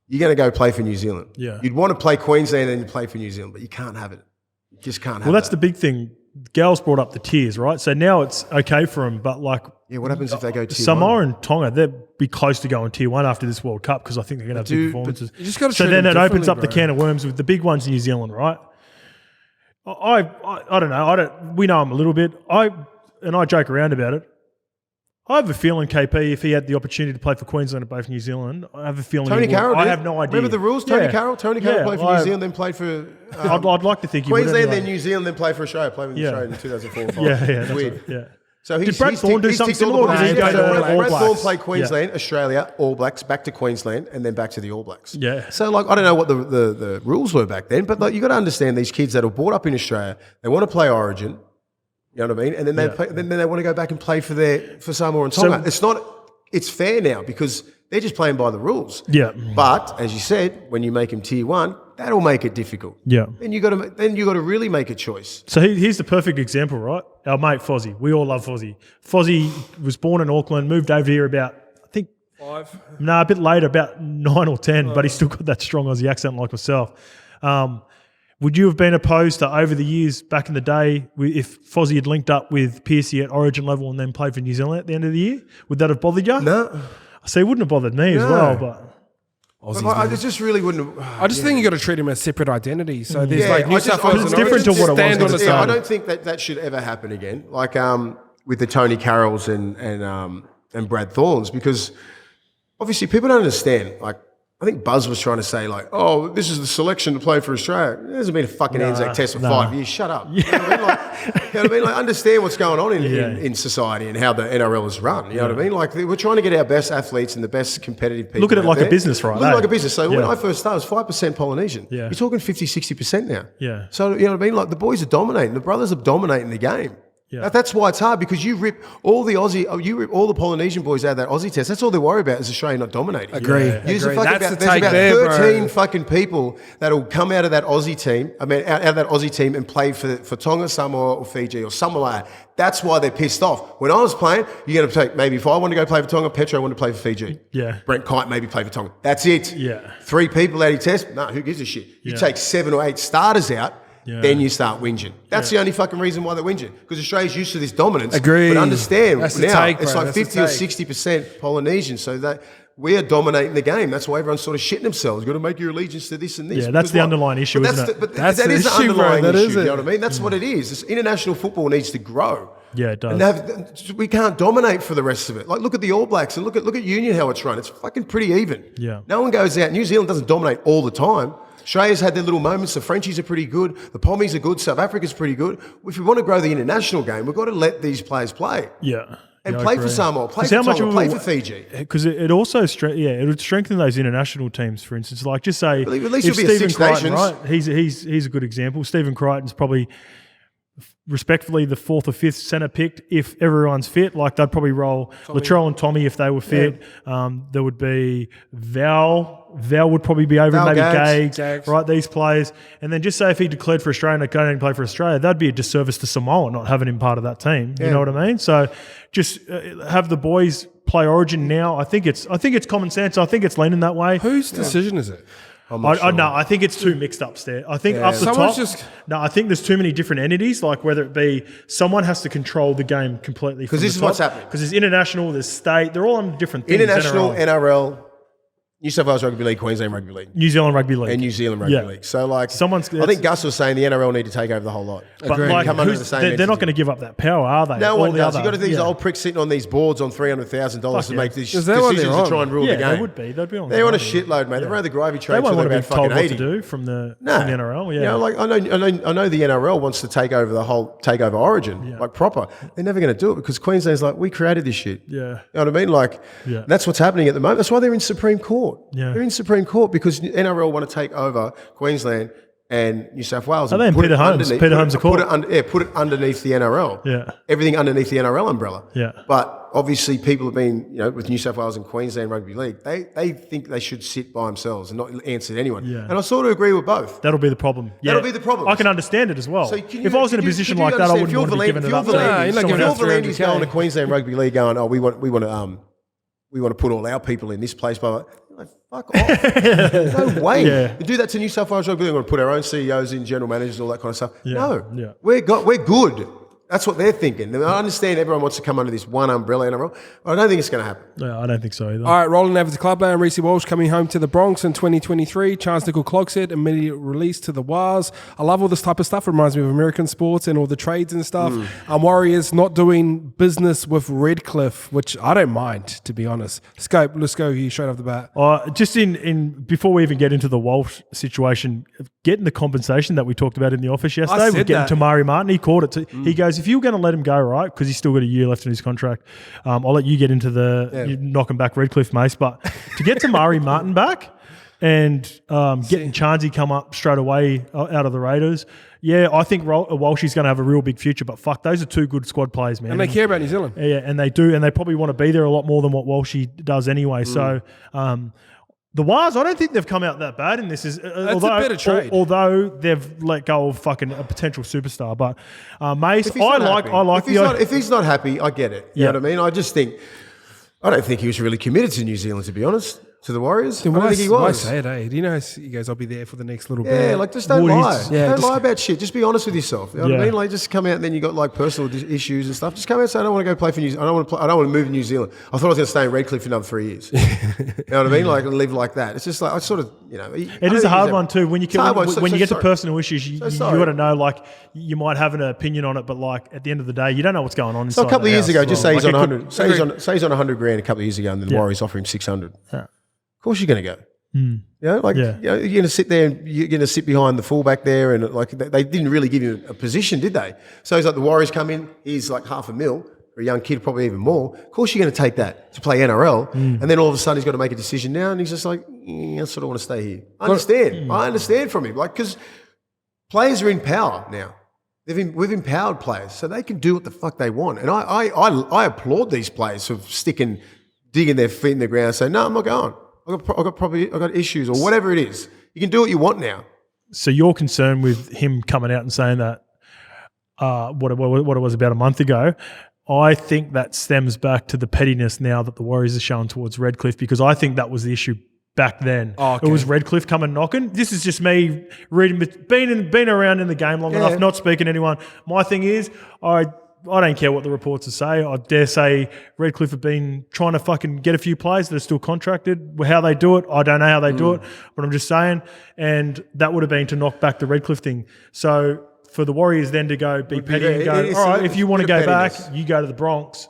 you're going to go play for New Zealand. Yeah. You'd want to play Queensland and you play for New Zealand, but you can't have it. You just can't have it. Well, that's the big thing. Gal's brought up the tiers, right? So now it's okay for him, but like Yeah, what happens if they go tier Samoa one? and Tonga, they'll be close to going tier 1 after this World Cup because I think they're going to have big Dude, performances. you just gotta So treat then them it opens up differently, the bro. can of worms with the big ones in New Zealand, right? I don't know. We know him a little bit. I joke around about it. I have a feeling, KP, if he had the opportunity to play for Queensland or both New Zealand, I have a feeling Tony he would. Carroll I did. have no idea. Remember the rules? Tony Yeah. Carroll played for New Zealand, then played for I'd like to think he would Queensland, anyway. then New Zealand, then played for Australia. Played with Yeah. Australia in 2004 and 5. Yeah, It's that's weird. right, yeah. So Did Brad Thorne do something similar, or did he go to All Brad Blacks? Thorne played Yeah. Queensland, Australia, All Blacks, back to Queensland, and then back to the All Blacks. Yeah. So like I don't know what the rules were back then, but like you got to understand these kids that are brought up in Australia, they want to play Origin. You know what I mean? And then they want to go back and play for Samoa and Tonga. It's fair now because they're just playing by the rules. Yeah. But as you said, when you make them tier 1, that'll make it difficult. Yeah. Then you got to really make a choice. So here's the perfect example, right? Our mate Fozzie. We all love Fozzie. Fozzie was born in Auckland, moved over here about, I think, 5. a bit later, about 9 or 10, but he's still got that strong Aussie accent like myself. Would you have been opposed to, over the years, back in the day, if Fozzie had linked up with Piercy at Origin level and then played for New Zealand at the end of the year? Would that have bothered you? No. So it wouldn't have bothered me as well, but... I just really wouldn't. I just think you got to treat him as separate identities. So there's like New South Wales Wales it's and different to Origin what it was stand on its I own. don't think that should ever happen again. Like with the Tony Carrolls and Brad Thorns, because obviously people don't understand. Like I think Buzz was trying to say like, oh, this is the selection to play for Australia. There hasn't been a fucking Anzac Test for 5 years. Shut up. You know what I mean? Like, understand what's going on in society and how the NRL is run. You know what I mean? Like we're trying to get our best athletes and the best competitive people. Look at it out like there. a business, right? Look at it like a business. So when I first started, it was 5% Polynesian. Yeah. You're talking 50, 60% now. Yeah. So you know what I mean? Like the boys are dominating. The brothers are dominating the game. Yeah. That's why it's hard, because you rip all the Polynesian boys out of that Aussie test. That's all they worry about is Australia not dominating. Agree. There's Agree. about That's the take there, 13 bro. fucking people that'll come out of that Aussie team. Out of that Aussie team and play for Tonga, Samoa, or Fiji, or somewhere like that. That's why they're pissed off. When I was playing, you're going to take maybe if I want to go play for Tonga, Petro want to play for Fiji. Yeah. Brent Kite maybe play for Tonga. That's it. Yeah. 3 people out of your test. No, who gives a shit? You Yeah. take 7 or 8 starters out. Yeah. Then you start whinging. That's the only fucking reason why they're whinging. Because Australia's used to this dominance. Agree. But understand, That's the now take, it's bro. like That's 50 the or take. 60% Polynesian. So that we are dominating the game. That's why everyone's sort of shitting themselves. You've got to make your allegiance to this and this. Yeah, that's Because the what? underlying issue, But isn't it? But That's that the is the issue, bro. underlying That issue. is You it. know what I mean? That's what it is. This international football needs to grow. Yeah, it does. And we can't dominate for the rest of it. Like, look at the All Blacks and look at Union, how it's run. It's fucking pretty even. Yeah. No one goes out. New Zealand doesn't dominate all the time. Australia's had their little moments. The Frenchies are pretty good. The Pommies are good. South Africa's pretty good. If we want to grow the international game, we've got to let these players play. Yeah. And Yeah, I play for agree. Samoa, play 'Cause for how much Tonga, of play a- for Fiji. Because it also, it would strengthen those international teams. For instance, like just say, Well, at least if you'll be at Stephen Six Crichton, Nations. right? He's a good example. Stephen Crichton's probably, respectfully, the 4th or 5th centre picked if everyone's fit. Like they'd probably roll Latrell and Tommy if they were fit. There would be Val. Val would probably be over, Val maybe Gags. Gags, right? These players, and then just say if he declared for Australia and go and play for Australia, that'd be a disservice to Samoa not having him part of that team. You know what I mean? So just have the boys play Origin now. I think it's common sense. I think it's leaning that way. Whose decision is it? I think it's too mixed up there. I think up the Someone's top. just- No, I think there's too many different entities. Like whether it be someone has to control the game completely. Because this is what's happening. Because there's international, there's state. They're all on different things. International, NRL, NRL, New South Wales Rugby League, Queensland Rugby League, New Zealand Rugby League, and New Zealand Rugby Yeah. League. So, like, Someone's- I think Gus was saying the NRL need to take over the whole lot. But Agreed. like, Come under the same they're not entity. going to give up that power, are they? No All one the does. other- You've got these yeah. old pricks sitting on these boards on $300,000 to Fuck make yeah. these Is that what decisions they're to try on? and rule Yeah, the game. they would be. They'd be on. They're on a the shitload, mate. They've run the gravy They train won't till want they're to be about told fucking what 80. to do from the No. NRL. Yeah, You know, like I know the NRL wants to take over Origin, like proper. They're never going to do it because Queensland's like, we created this shit. Yeah. You know what I mean? Like, Yeah. that's what's happening at the moment. That's why they're in Supreme Court. Yeah. They're in Supreme Court because NRL want to take over Queensland and New South Wales. Are and they in put Peter it Holmes? underneath- Peter put Holmes it- a court? put it underneath the NRL. Yeah. Everything underneath the NRL umbrella. Yeah. But obviously people have been, with New South Wales and Queensland Rugby League, they think they should sit by themselves and not answer to anyone. Yeah. And I sort of agree with both. That'll be the problem. Yeah. That'll be the problem. I can understand it as well. So can if I was in a could you- position could you like that, I understand wouldn't want to be giving it up. Nah, you're not If giving you're out Valandi's 300K. going to Queensland Rugby League going, we want to put all our people in this place, but like, fuck off. No way. Yeah. You do that to New South Wales Rugby League. We want to put our own CEOs in, general managers, all that kind of stuff. Yeah. No. Yeah. We're good. That's what they're thinking. I understand everyone wants to come under this one umbrella NRL, but I don't think it's going to happen. No, I don't think so either. All right, rolling over to Clubland. Reece Walsh coming home to the Bronx in 2023. Chance Nickel Clogset, immediate release to the Wars. I love all this type of stuff. It reminds me of American sports and all the trades and stuff. Warriors not doing business with Redcliffe, which I don't mind, to be honest. Scope, let's go here straight off the bat. Just in before we even get into the Walsh situation, getting the compensation that we talked about in the office yesterday, said with getting that. Tamari Martin, he caught it. He goes, if you were going to let him go, right, because he's still got a year left in his contract, I'll let you get into you knocking back Redcliffe, Mace. But to get Tamari Martin back, and getting Chansey come up straight away out of the Raiders. Yeah, I think Walshy's going to have a real big future, but fuck, those are two good squad players, man. And they care about New Zealand. Yeah, and they do, and they probably want to be there a lot more than what Walshy does anyway. So the Wars, I don't think they've come out that bad in this. That's a better trade. Although they've let go of fucking a potential superstar. But Mace, If he's not happy, I get it. You know what I mean? I don't think he was really committed to New Zealand, to be honest. To the Warriors? I don't think he was. Why say it, eh? Do you know he goes, I'll be there for the next little bit? Yeah, like just don't lie. Yeah, don't lie about shit. Just be honest with yourself. You know what I mean? Like just come out and then you got like personal issues and stuff. Just come out and say, I don't want to go play for New Zealand. I don't want to move to New Zealand. I thought I was going to stay in Redcliffe for another 3 years. You know what I mean? Like live like that. It's just like, I sort of, you know. It is a hard one too. When you get to personal issues, you got to know, like, you might have an opinion on it, but like at the end of the day, you don't know what's going on inside. So a couple of years ago, just say he's on 100. Say he's on 100 grand a couple of years ago and then the Warriors offer him 600. Of course you're going to go. You know, like you're going to sit there and you're going to sit behind the fullback there, and like they didn't really give you a position, did they? So he's like, the Warriors come in, he's like $500,000 for a young kid, probably even more. Of course you're going to take that to play NRL, and then all of a sudden he's got to make a decision now, and he's just like, I sort of want to stay here. I understand from him, like, because players are in power now. We've empowered players, so they can do what the fuck they want, and I applaud these players for digging their feet in the ground, and saying, no, I'm not going. I've got issues or whatever it is. You can do what you want now. So you're concerned with him coming out and saying that what it was about a month ago. I think that stems back to the pettiness now that the Warriors are showing towards Redcliffe, because I think that was the issue back then. It was Redcliffe coming knocking. This is just me reading, been around in the game long enough, not speaking to anyone. My thing is, I don't care what the reports say. I dare say Redcliffe have been trying to fucking get a few players that are still contracted. How they do it, I don't know how they do it, but I'm just saying. And that would have been to knock back the Redcliffe thing. So for the Warriors then to go be petty and go, all right, if you want to go back, you go to the Bronx.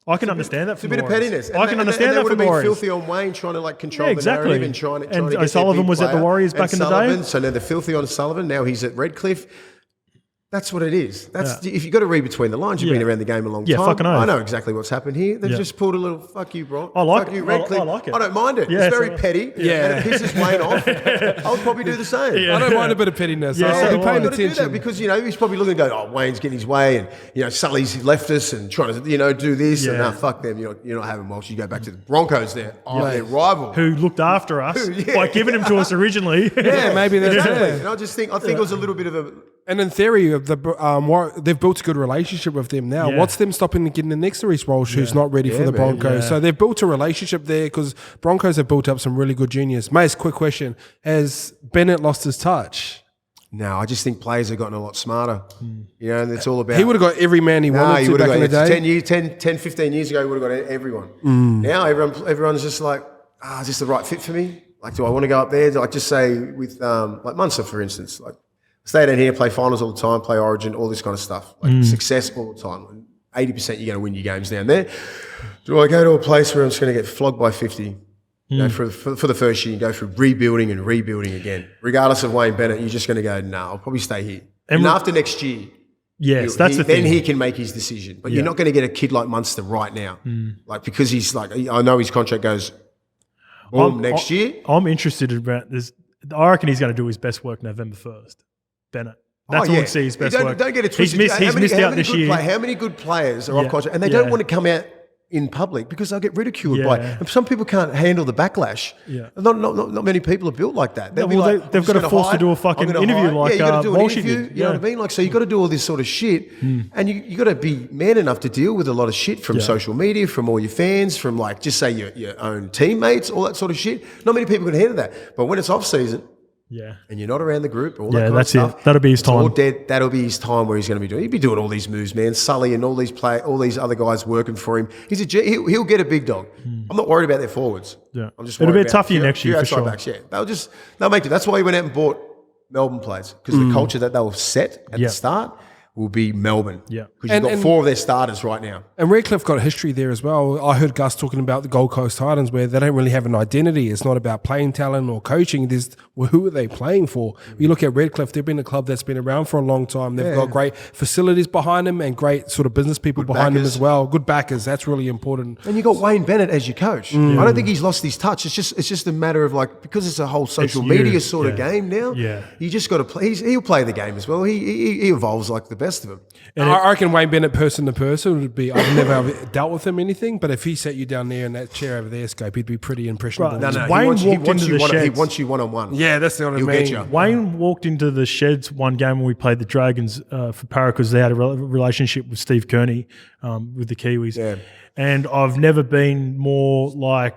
I can understand that. It's a bit of pettiness. I can understand that from the Warriors. Would have been filthy on Wayne trying to like control the narrative and trying to get O'Sullivan was at the Warriors back in the day. So now they're filthy on Sullivan. Now he's at Redcliffe. That's what it is. If you've got to read between the lines, you've been around the game a long time. Fucking oath. I know exactly what's happened here. They've just pulled a little fuck you, bro. I like fuck it. you, Redcliffe. I like it. I don't mind it. It's very petty. Yeah. And it pisses Wayne off. I would probably do the same. I don't mind a bit of pettiness. I'll be paying attention. Do that because, he's probably looking and go, Wayne's getting his way and, Sully's left us and trying to, do this. And fuck them. You're not having Walsh. You go back to the Broncos there. Their rival. Who looked after us by giving him to us originally. Maybe that's exactly. And I think it was a little bit of a... And in theory, they've built a good relationship with them now. What's them stopping getting the next Reece Walsh who's not ready for the Broncos? So they've built a relationship there because Broncos have built up some really good juniors. Mace, quick question. Has Bennett lost his touch? No, I just think players have gotten a lot smarter. And it's all about... He would have got every man he wanted to back in the day. 10, 15 years ago, he would have got everyone. Now everyone's just like, is this the right fit for me? Like, do I want to go up there? Like, just say with, like Munster, for instance, like, stay down here, play finals all the time, play Origin, all this kind of stuff. Like success all the time. 80% you're going to win your games down there. Do I go to a place where I'm just going to get flogged by 50? For the first year, you go through rebuilding again. Regardless of Wayne Bennett, you're just going to go, I'll probably stay here. And after next year, that's the thing. Then he can make his decision. But you're not going to get a kid like Munster right now. Like, because he's like, I know his contract goes next year. I'm interested about this. I reckon he's going to do his best work November 1st. Bennett. That's all we see his best work. Don't get it twisted. He's missed out this year. How many good players are off contract? And they don't want to come out in public because they'll get ridiculed by it. And some people can't handle the backlash. Not many people are built like that. They've got to force to do a fucking interview like you got to do an interview. Did. You know what I mean? Like, so you got to do all this sort of shit, and you got to be man enough to deal with a lot of shit from social media, from all your fans, from like just say your own teammates, all that sort of shit. Not many people can handle that. But when it's off season. And you're not around the group, all that kind of stuff. It. That'll be his time. All dead. That'll be his time where he's going to be doing. He'll be doing all these moves, man. Sully and all these other guys working for him. He'll get a big dog. I'm not worried about their forwards. I'm just it'll be a tough year next year for sure. Backs, they'll make it. That's why he went out and bought Melbourne players because the culture that they were set at the start will be Melbourne. Yeah. Because you've got And- 4 of their starters right now. And Redcliffe got a history there as well. I heard Gus talking about the Gold Coast Titans where they don't really have an identity. It's not about playing talent or coaching. There's who are they playing for? You look at Redcliffe, they've been a club that's been around for a long time. They've got great facilities behind them and great sort of business people behind them backers. as well. Good backers. That's really important. And you got Wayne Bennett as your coach. I don't think he's lost his touch. It's just a matter of like, because it's a whole social media sort of game now. Yeah. You just got to play. He'll play the game as well. He evolves like the best of them. I reckon Wayne Bennett, person to person, would be. I've never dealt with him anything, but if he sat you down there in that chair over there, Scope, he'd be pretty impressionable. Right. No, Wayne he walked wants into you the one, he sheds. wants you one-on-one. Yeah, that's the what I He'll mean. get you. Wayne walked into the sheds one game when we played the Dragons for Para because they had a relationship with Steve Kearney with the Kiwis. Yeah. And I've never been more like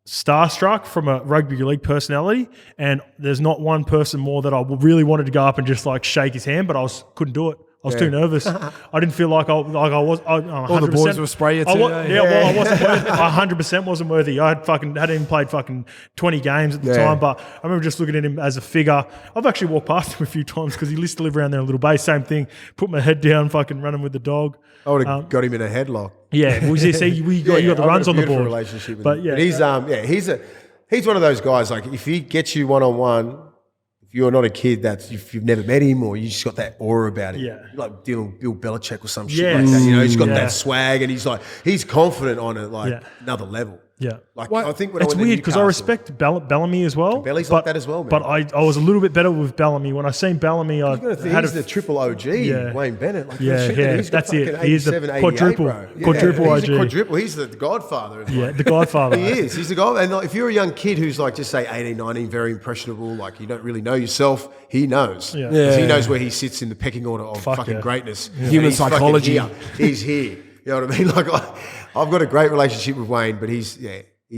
starstruck from a rugby league personality. And there's not one person more that I really wanted to go up and just like shake his hand, but couldn't do it. I was too nervous. I didn't feel like I was. 100%, All the boys will spray you too. Well, I wasn't worthy. I 100% wasn't worthy. Hadn't even played 20 games at the time, but I remember just looking at him as a figure. I've actually walked past him a few times because he used to live around there in Little Bay. Same thing. Put my head down, running with the dog. I would have got him in a headlock. Yeah, well, you see, you got the runs on the board. Relationship with But him. yeah, But he's one of those guys. Like if he gets you one-on-one, if you're not a kid if you've never met him or you just got that aura about him, Yeah. you're like dealing with Bill Belichick or some shit Yes. like that. You know, he's got Yeah. that swag and he's confident on it Yeah. another level. yeah. Like Well, I think when It's I went to weird because I Newcastle- respect Bellamy as well. Belly's like that as well, man. But I was a little bit better with Bellamy. When I seen Bellamy, I You've got to think had he's the triple OG, Yeah. Wayne Bennett. Like, Yeah, shit, yeah, he's got that's it. fucking He is the 87, 88, quadruple- bro. Yeah, quadruple he's OG. a quadruple. He's the godfather. Of yeah, the Godfather. He is. He's the guy. And like, if you're a young kid who's like, just say 18, 19, very impressionable, like you don't really know yourself, he knows. Yeah. 'Cause he Yeah. knows where he sits in the pecking order of fucking yeah. greatness. Human And he's fucking psychology. here. He's here. You know what I mean? Like I've got a great relationship with Wayne, but he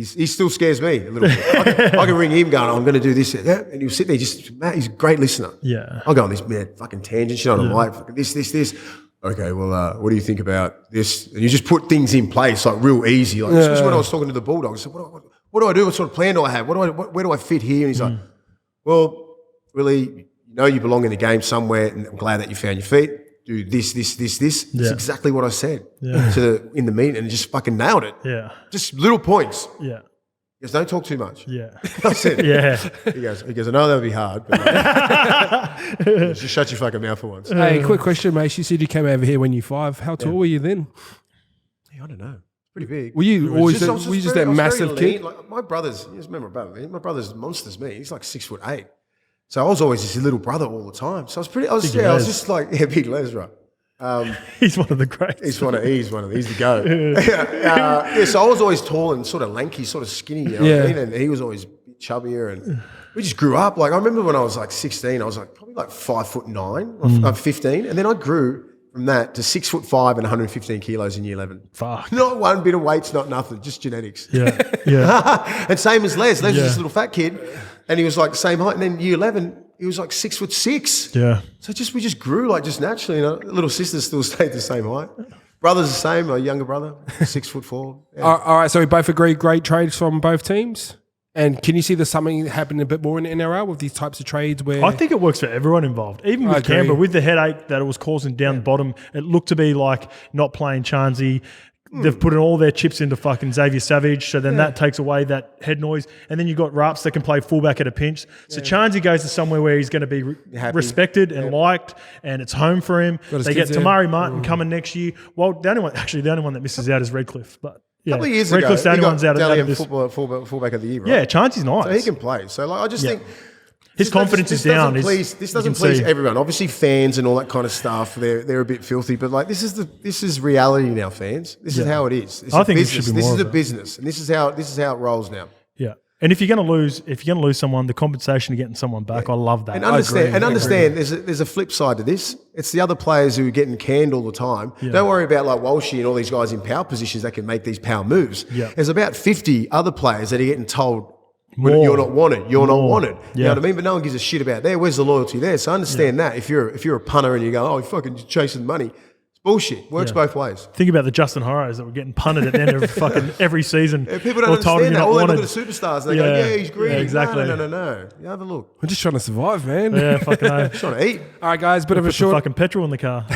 still scares me a little bit. I can ring him going, I'm going to do this. Yeah. And he'll sit there Matt, he's a great listener. Yeah. I'll go on this mad fucking tangent shit on a mic, fucking this. Okay, well, what do you think about this? And you just put things in place like real easy. Like especially when I was talking to the Bulldogs, I said, what do I do? What sort of plan do I have? Where do I fit here? And he's like, well, really, you belong in the game somewhere, and I'm glad that you found your feet. Do this. That's exactly what I said in the meeting, and just fucking nailed it. Yeah. Just little points. Yeah. He goes, don't talk too much. Yeah. I said, Yeah. He goes, I know that would be hard, but just shut your fucking mouth for once. Hey, quick question, mate. You said you came over here when you were 5. How tall were you then? I don't know. Pretty big. Were you always I was just very- that I was very massive lean. kid? Like my brothers, you just remember my brother's monsters. Me, he's like 6'8". So I was always this little brother all the time. So I was Les. just like Big Les, right? He's one of the greats. He's the goat. So I was always tall and sort of lanky, sort of skinny. You know what I mean? And he was always chubbier, and we just grew up. Like I remember when I was like 16, I was like probably like 5'9" or 15, and then I grew from that to 6'5" and 115 kilos in year 11. Fuck. Not one bit of weight's not nothing, just genetics. Yeah. Yeah. And same as Les. Les was Yeah. this little fat kid, and he was like same height. And then year 11, he was like 6'6". Yeah. So we just grew like just naturally. You know, little sister still stayed the same height. Brother's the same. My younger brother, 6'4". Yeah. All right, so we both agree great trades from both teams. And can you see there's something happening a bit more in the NRL with these types of trades where I think it works for everyone involved. Even I with agree. Canberra, with the headache that it was causing down the bottom, it looked to be like not playing Charnsey. They've put in all their chips into fucking Xavier Savage, so then that takes away that head noise. And then you've got Raps that can play fullback at a pinch. So Charnsey goes to somewhere where he's going to be Happy. respected and liked, and it's home for him. Got his They get kids there. Tamari Martin coming next year. Well, the only one that misses out is Redcliffe. But yeah, A couple of years Redcliffe's ago, the he only got one's out Dally of this. fullback of the year, right? Yeah, Charnsey's nice. So he can play. So like, I just think His confidence is down. This doesn't please everyone. Obviously, fans and all that kind of stuff, they're a bit filthy. But like, this is reality now, fans. This is how it is. This I is think it business. should be This more is of a it. business, and this is how it rolls now. Yeah. And if you're going to lose someone, the compensation of getting someone back, I love that. And understand, there's a flip side to this. It's the other players who are getting canned all the time. Don't worry about like Walshy and all these guys in power positions that can make these power moves. Yeah. There's about 50 other players that are getting told, More. you're not wanted, you're not wanted. You Yeah. know what I mean? But no one gives a shit about there. Where's the loyalty there? So I understand that. If you're a punter and you go, oh, you're fucking chasing money, bullshit. Works both ways. Think about the Justin Horros that were getting punted at the end of fucking every season. Yeah, people don't understand that. All they look at the superstars and they go, yeah, he's greedy. Yeah, exactly. No. You have a look. We're just trying to survive, man. Yeah, fucking no. Just trying to eat. All right, guys, bit of a Put some short fucking petrol in the car.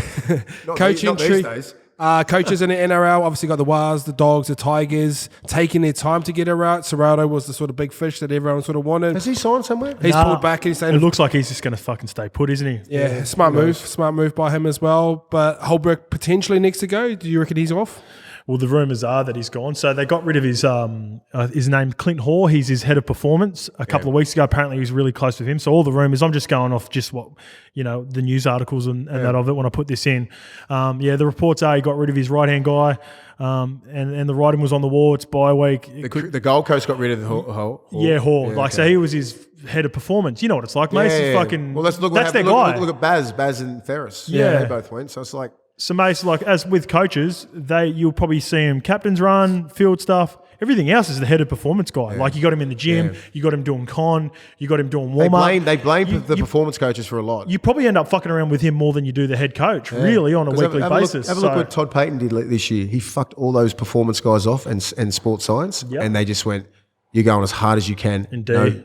coaching not these tree. days. Coaches in the NRL obviously got the Wars, the Dogs, the Tigers taking their time to get it right. Serrato was the sort of big fish that everyone sort of wanted. Has he signed somewhere? He's pulled back and he's saying It looks like he's just going to fucking stay put, isn't he? yeah, smart move by him as well. But Holbrook potentially next to go. Do you reckon he's off? Well, the rumours are that he's gone. So they got rid of his name, Clint Hoare. He's his head of performance. A couple of weeks ago, apparently he was really close with him. So all the rumours, I'm just going off just what, the news articles and that of it when I put this in. The reports are he got rid of his right-hand guy and the writing was on the wall. It's bye week. The Gold Coast got rid of the Hoare. Hoare. So he was his head of performance. You know what it's like, mate. It's fucking, well, let's look that's their guy. Look at Baz and Ferris. Yeah. They both went. So it's like... So, mate, like as with coaches, you'll probably see him captain's run, field stuff. Everything else is the head of performance guy. Like you got him in the gym, you got him doing con, you got him doing warm up. They blame the performance coaches for a lot. You probably end up fucking around with him more than you do the head coach, really, on a weekly basis. Have a look what Todd Payton did this year. He fucked all those performance guys off and sports science, and they just went, "You're going as hard as you can." Indeed,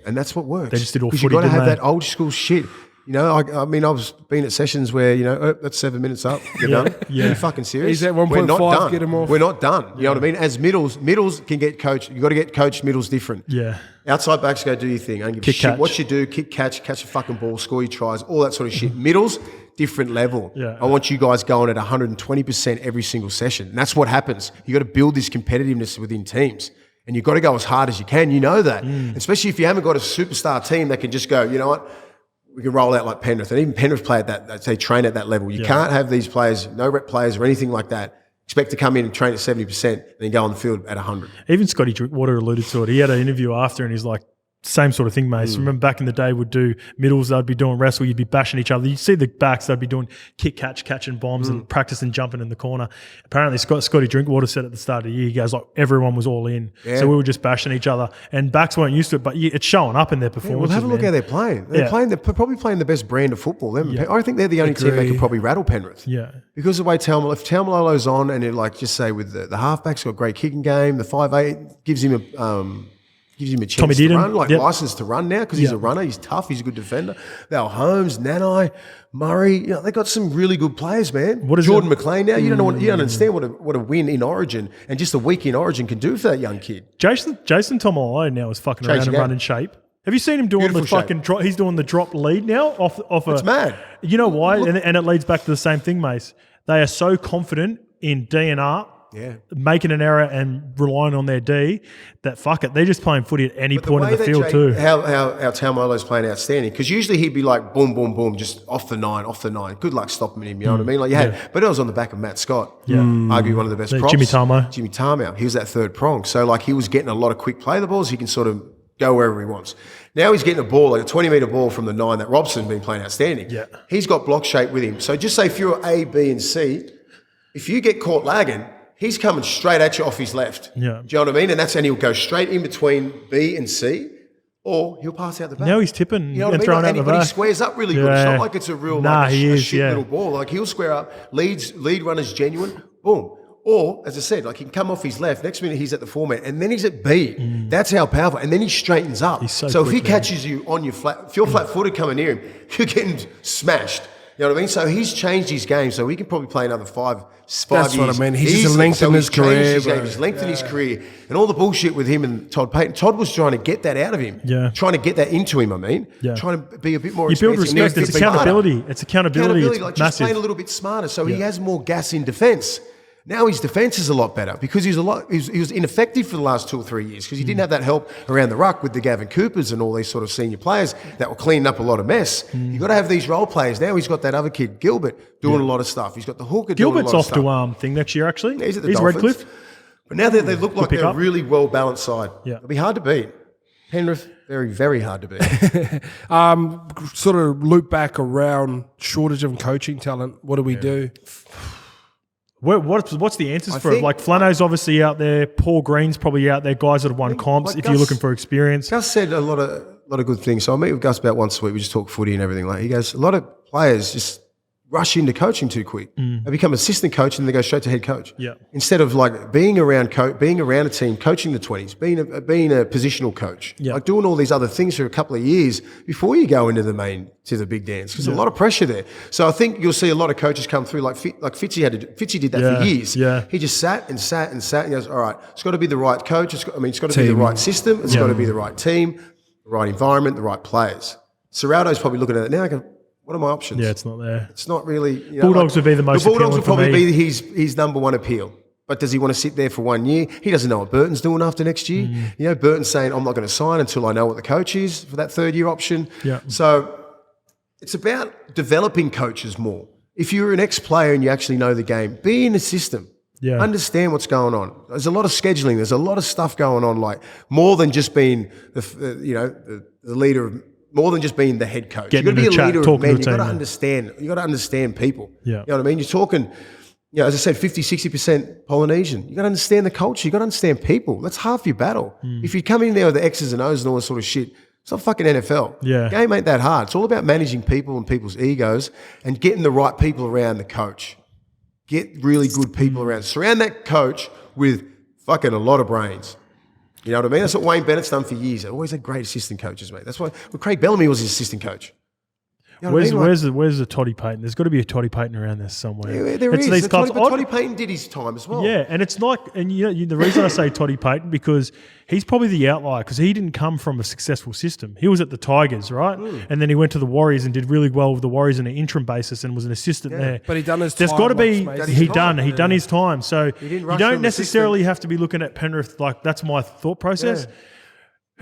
and that's what works. They just did all footy. You've got to have that old school shit. I mean, I've been at sessions where, that's 7 minutes up, you're done. Are you fucking serious? He's at 1.5, get him off. We're not done. You know what I mean? As middles can get coached. You've got to get coached middles different. Yeah. Outside backs, go do your thing. I don't give a shit catch. what you do, kick, catch a fucking ball, score your tries, all that sort of shit. Middles, different level. Yeah. I want you guys going at 120% every single session. And that's what happens. You got to build this competitiveness within teams. And you've got to go as hard as you can. You know that. Especially if you haven't got a superstar team that can just go, you know what? We can roll out like Penrith. And even Penrith play at that, they train at that level. You can't have these players, no rep players or anything like that, expect to come in and train at 70% and then go on the field at 100. Even Scotty Drinkwater alluded to it. He had an interview after and he's like, same sort of thing, mate. So remember back in the day, would do middles, they'd be doing wrestle, you'd be bashing each other. You'd see the backs, they'd be doing kick, catching bombs and practicing jumping in the corner. Apparently, Scotty Drinkwater said at the start of the year, he goes, like, everyone was all in. Yeah. So we were just bashing each other. And backs weren't used to it, but it's showing up in their performance. Well, have a look how they're playing. They're probably playing the best brand of football. I think they're the only team that can probably rattle Penrith. Yeah. Because of the way if Taumalolo's on and just say with the halfbacks got a great kicking game, the 5'8" gives him a chance to run, license to run now because he's a runner. He's tough. He's a good defender. Val Holmes, Nanai, Murray. They got some really good players, man. What is Jordan McLean now? You don't understand what a win in Origin and just a week in Origin can do for that young kid. Jason Tomalolo now is fucking around and running shape. Have you seen him doing the fucking drop? He's doing the drop lead now off It's mad. You know why? And it leads back to the same thing, Mace. They are so confident in DNR. Yeah, making an error and relying on their D, that fuck it, they're just playing footy at any point in the field too. How Taumalo's playing outstanding because usually he'd be like boom, boom, boom, just off the nine. Good luck stopping him. You know what I mean? Like but it was on the back of Matt Scott. Yeah, arguably one of the best props. Jimmy Tamau. He was that third prong, so like he was getting a lot of quick play the balls. He can sort of go wherever he wants. Now he's getting a ball, like a 20-metre ball from the 9 that Robson's been playing outstanding. Yeah, he's got block shape with him. So just say if you're A, B, and C, if you get caught lagging, he's coming straight at you off his left. Yeah. Do you know what I mean? And he'll go straight in between B and C, or he'll pass out the back. Now he's tipping and throwing out the back. But he squares up really good. It's not like it's a real little ball. Like he'll square up, lead runner's genuine, boom. Or, as I said, like he can come off his left, next minute he's at the format, and then he's at B. That's how powerful. And then he straightens up. He's so quick, if he catches you on your if you're flat-footed coming near him, you're getting smashed. You know what I mean? So he's changed his game, so he can probably play another 5 years. That's what I mean. He's just lengthened his career. He's lengthened his career. And all the bullshit with him and Todd Payton. Todd was trying to get that out of him. Yeah. Trying to get that into him, Trying to be a bit more expensive. You build respect. It's accountability. It's accountability. It's like just playing a little bit smarter. So he has more gas in defence. Now his defence is a lot better because he was ineffective for the last 2 or 3 years because he didn't have that help around the ruck with the Gavin Coopers and all these sort of senior players that were cleaning up a lot of mess. You've got to have these role players. Now he's got that other kid, Gilbert, doing a lot of stuff. He's got the hooker doing a lot of stuff. Gilbert's off to thing next year, actually. He's at the Dolphins. Redcliffe. But now they look like they're a really well-balanced side. Yeah. It'll be hard to beat. Penrith, very, very hard to beat. Sort of loop back around shortage of coaching talent. What do we do? What's the answers for it? Like Flano's obviously out there. Paul Green's probably out there. Guys that have won comps. If you're looking for experience, Gus said a lot of good things. So I meet with Gus about once a week. We just talk footy and everything. Like he goes, a lot of players just rush into coaching too quick. They become assistant coach and they go straight to head coach. Yeah. Instead of like being around a team, coaching the 20s, being a positional coach, Yeah. like doing all these other things for a couple of years before you go into the big dance. Because there's a lot of pressure there. So I think you'll see a lot of coaches come through like Fitzy Fitzy did that for years. Yeah. He just sat and goes, all right, it's got to be the right coach. It's got to be the right system. It's got to be the right team, the right environment, the right players. Serrato's probably looking at it now and going, what are my options? Yeah, it's not there. It's not really. Bulldogs would be the most The Bulldogs appealing would probably for me. be his number one appeal. But does he want to sit there for 1 year? He doesn't know what Burton's doing after next year. You know, Burton's saying, I'm not going to sign until I know what the coach is for that third year option. Yeah. So it's about developing coaches more. If you're an ex-player and you actually know the game, be in the system. Yeah. Understand what's going on. There's a lot of scheduling. There's a lot of stuff going on, like more than just being the leader of. More than just being the head coach. You've got to be a leader of men. You've got to understand. You've got to understand people. Yeah. You know what I mean? You're talking, as I said, 50, 60% Polynesian. You've got to understand the culture. You've got to understand people. That's half your battle. If you come in there with the X's and O's and all this sort of shit, it's not fucking NFL. Yeah. Game ain't that hard. It's all about managing people and people's egos and getting the right people around the coach. Get really good people around. Surround that coach with fucking a lot of brains. You know what I mean? That's what Wayne Bennett's done for years. They always had great assistant coaches, mate. That's why Craig Bellamy was his assistant coach. You know what I mean? Where's the Toddy Payton? There's got to be a Toddy Payton around there somewhere. Yeah, there It's is. these clubs. Toddy Payton did his time as well. Yeah, and it's like, and the reason I say Toddy Payton, because he's probably the outlier, because he didn't come from a successful system. He was at the Tigers, right? And then he went to the Warriors and did really well with the Warriors on an interim basis and was an assistant there. But he done his There's time. got to be, like he done his time. So didn't you rush don't from the necessarily have to be looking at Penrith, like that's my thought process.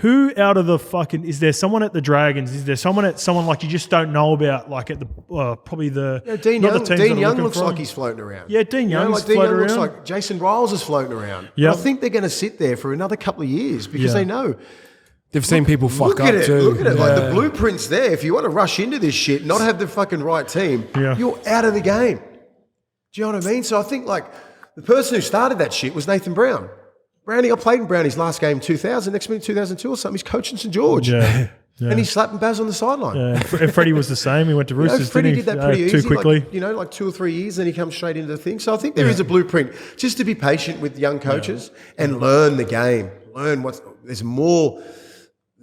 Who out of the fucking, is there someone at the Dragons? Is there someone like you just don't know about, like at the, probably the, Dean not Young, the teams Dean that are Young looking looks for like him? he's floating around. Yeah, Dean Young's Dean floating Young looks around. like Jason Riles is floating around. Yep. I think they're going to sit there for another couple of years because they know. They've seen people fuck up too. Look at it. Like the blueprint's there. If you want to rush into this shit, not have the fucking right team, you're out of the game. Do you know what I mean? So I think like the person who started that shit was Nathan Brown. Brownie, I played in Brownie's last game 2000, next minute 2002 or something. He's coaching St George. Yeah. And he's slapping Baz on the sideline. Yeah. And Freddie was the same. He went to Roosters, Freddie didn't he? did that pretty too easy, quickly. like 2 or 3 years, then he comes straight into the thing. So I think there is a blueprint just to be patient with young coaches and learn the game. There's more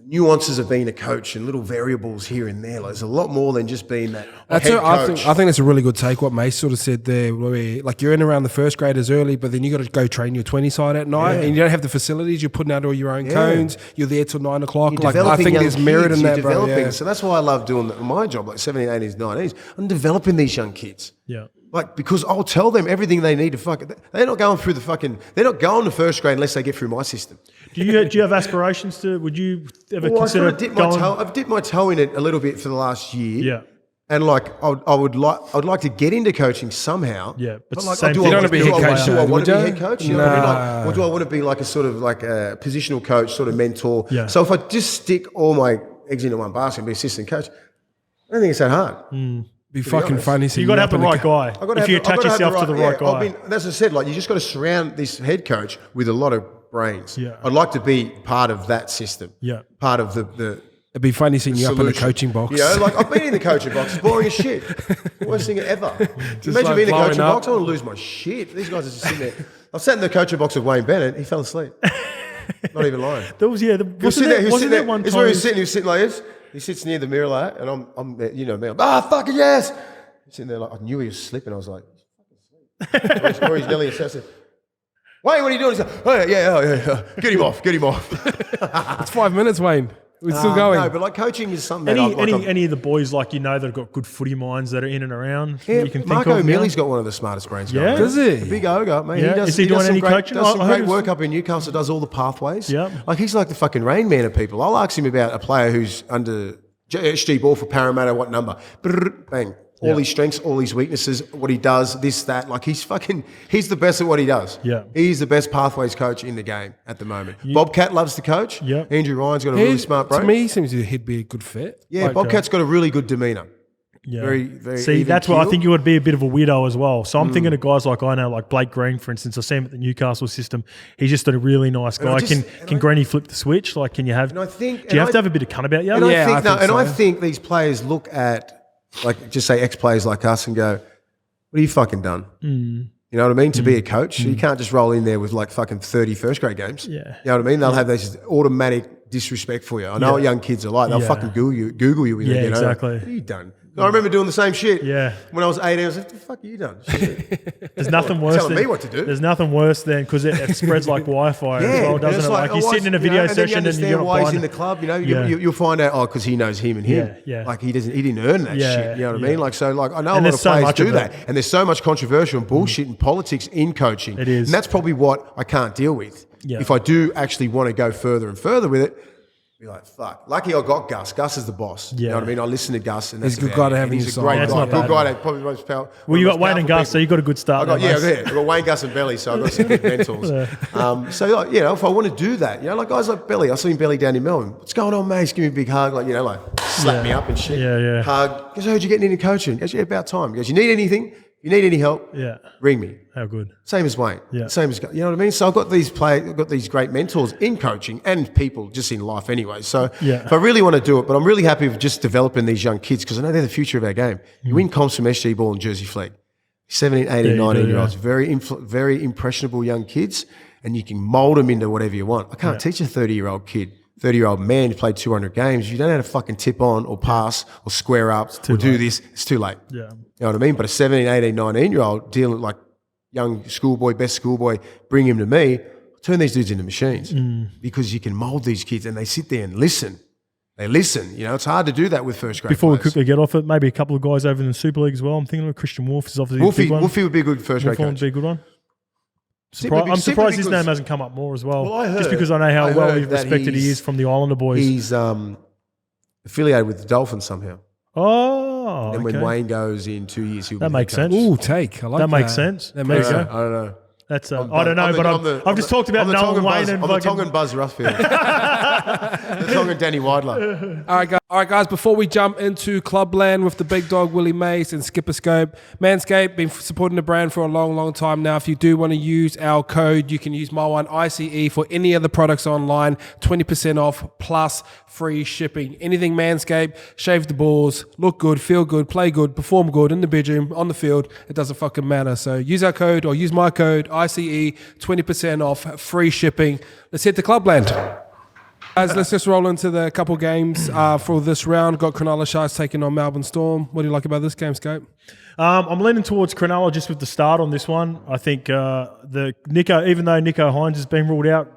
nuances of being a coach and little variables here and there. Like, there's a lot more than just being that head coach. I think that's a really good take. What Mace sort of said there, where like you're in around the first graders early, but then you got to go train your 20 side at night, and you don't have the facilities. You're putting out all your own cones. You're there till 9 o'clock. You're Like I think there's merit in that, bro. Yeah. So that's why I love doing my job, like 17, 18s, 19s. I'm developing these young kids. Yeah. Like, because I'll tell them everything they need to they're not going through they're not going to first grade unless they get through my system. Do you have aspirations to, would you ever consider I've dipped my toe in it a little bit for the last year. Yeah. And like, I'd like to get into coaching somehow. Yeah, but like, same do thing. I You don't want wanna be a head coach, Do I would want to be a you? head coach? You know what I mean? Like, or do I want to be like a sort of like a positional coach, sort of mentor? Yeah. So if I just stick all my eggs into one basket and be assistant coach, I don't think it's that hard. Be fucking honest. funny. You got to have the right guy. If you attach yourself to the right guy. As I said, like you just got to surround this head coach with a lot of brains. Yeah. I'd like to be part of that system. Yeah. Part of the It'd be funny seeing you up in the solution. coaching box. You know, like I've been in the coaching box. It's boring as shit. Worst thing ever. Imagine like being in the blowing coaching up. box. I want to lose my shit. These guys are just sitting there. I've sat in the coaching box with Wayne Bennett. He fell asleep. Not even lying. There was, yeah. Wasn't there one It's where time? he was sitting like this. He sits near the mirror like that, and I'm there, you know me. I'm, fucking yes. He's sitting there like, I knew he was slipping. I was like, or he's yelling at us. Wayne, what are you doing? He's like, oh, yeah. Get him off. It's 5 minutes, Wayne. We're still going. No, but like coaching is something that Any of the boys like that have got good footy minds that are in and around Yeah, that you can think Mark of? O'Mealy's got one of the smartest brains going. Yeah? Does he? The big ogre, mate. Yeah. Is he doing any coaching? Does some I great heard work up in Newcastle, does all the pathways. Yeah. Like he's like the fucking Rain Man of people. I'll ask him about a player who's under SG ball for Parramatta, what number? Brrr, bang. All his strengths, all his weaknesses, what he does, this, that. Like he's the best at what he does. Yeah. He's the best pathways coach in the game at the moment. Bobcat loves to coach. Yeah. Andrew Ryan's got a really smart brain. To me, he seems he'd be a good fit. Yeah, Bobcat's got a really good demeanour. Yeah. Very, very See, even that's where I keel. think you would be a bit of a weirdo as well. So I'm thinking of guys like I know, like Blake Green, for instance. I see him at the Newcastle system. He's just a really nice guy. Can Granny flip the switch? Like, can you have? And I think, do you have to have a bit of cunt about you? And Yeah, I I think, think I so. think these players look at like just say ex-players like us and go, what have you fucking done? You know what I mean? To be a coach, you can't just roll in there with like fucking 30 first grade games. Yeah. You know what I mean? They'll have this automatic disrespect for you. I know what young kids are like. They'll fucking Google you when they get exactly. home. What have you done? I remember doing the same shit. Yeah. When I was 18, I was like, what the fuck have you done? There's nothing worse telling me what to do. There's nothing worse than because it spreads like Wi-Fi as well, doesn't it? Like you're sitting in a video session and you're not why he's buying in the club. You know, you'll find out because he knows him and him. Yeah. Like he didn't earn that shit. You know what I mean? Like so, like I know And a lot there's of so players much do of that, it. and there's so much controversial and bullshit and politics in coaching. It is. And that's probably what I can't deal with. Yeah. If I do actually want to go further and further with it. Be like, fuck. Lucky I got Gus. Gus is the boss. You know what I mean? I listen to Gus. And He's a good guy to have in your He's a side. great That's guy. not Good bad. guy. Probably the most powerful. Well, you got Wayne and Gus, so you got a good start. I got Wayne, Gus and Belly, so I got some good mentors. So, like, you know, if I want to do that, you know, like guys like Belly, I saw him Belly down in Melbourne. What's going on, mate? He's giving me a big hug, like, you know, like slap me up and shit. Yeah. Hug. He goes, I heard you getting into coaching. He goes, yeah, about time. He goes, you need anything? You need any help? Yeah. Ring me. How good. Same as Wayne. Yeah. Same as, you know what I mean? So I've got these great mentors in coaching and people just in life anyway. So if I really want to do it, but I'm really happy with just developing these young kids because I know they're the future of our game. You win comps from SG Ball and Jersey Flag. 17, 18, 19-year-olds, very impressionable young kids, and you can mold them into whatever you want. I can't teach a 30-year-old kid, 30-year-old man who's played 200 games. If you don't know how to fucking tip on or pass or square up or do this, it's too late. Yeah. You know what I mean? But a 17, 18, 19-year-old dealing like young schoolboy, best schoolboy, bring him to me, turn these dudes into machines because you can mold these kids and they sit there and listen. They listen. You know, it's hard to do that with first grade Before we players. quickly get off it, maybe a couple of guys over in the Super League as well. I'm thinking of Christian Wolf is obviously a big one. Wolfie would be a good first grade Wolf coach. would be a good one. Simply I'm surprised his because- name hasn't come up more as well. Well, I heard- just because I know how I well heard that respected he he's- is from the Islander boys. He's affiliated with the Dolphins somehow. Oh, And when Wayne goes in 2 years, he'll be That the makes head coach. sense. Ooh, take. I like that. That makes sense. That There makes you I go. don't know. That's I don't know, but I've just talked about Nolan Wayne and I'm the fucking. Tongan Buzz Rufffield. The Tongan Danny Weidler. All right, guys. Before we jump into Clubland with the big dog Willie Mace and Skipper Scope, Manscaped been supporting the brand for a long time now. If you do want to use our code, you can use my one ICE for any of the products online. 20% off plus free shipping. Anything Manscaped, shave the balls, look good, feel good, play good, perform good in the bedroom, on the field. It doesn't fucking matter. So use our code or use my code ICE. 20% off, free shipping. Let's hit the Clubland. Guys, let's just roll into the couple games for this round. Got Cronulla Sharks taking on Melbourne Storm. What do you like about this game, Scope? I'm leaning towards Cronulla just with the start on this one. I think even though Nico Hines has been ruled out,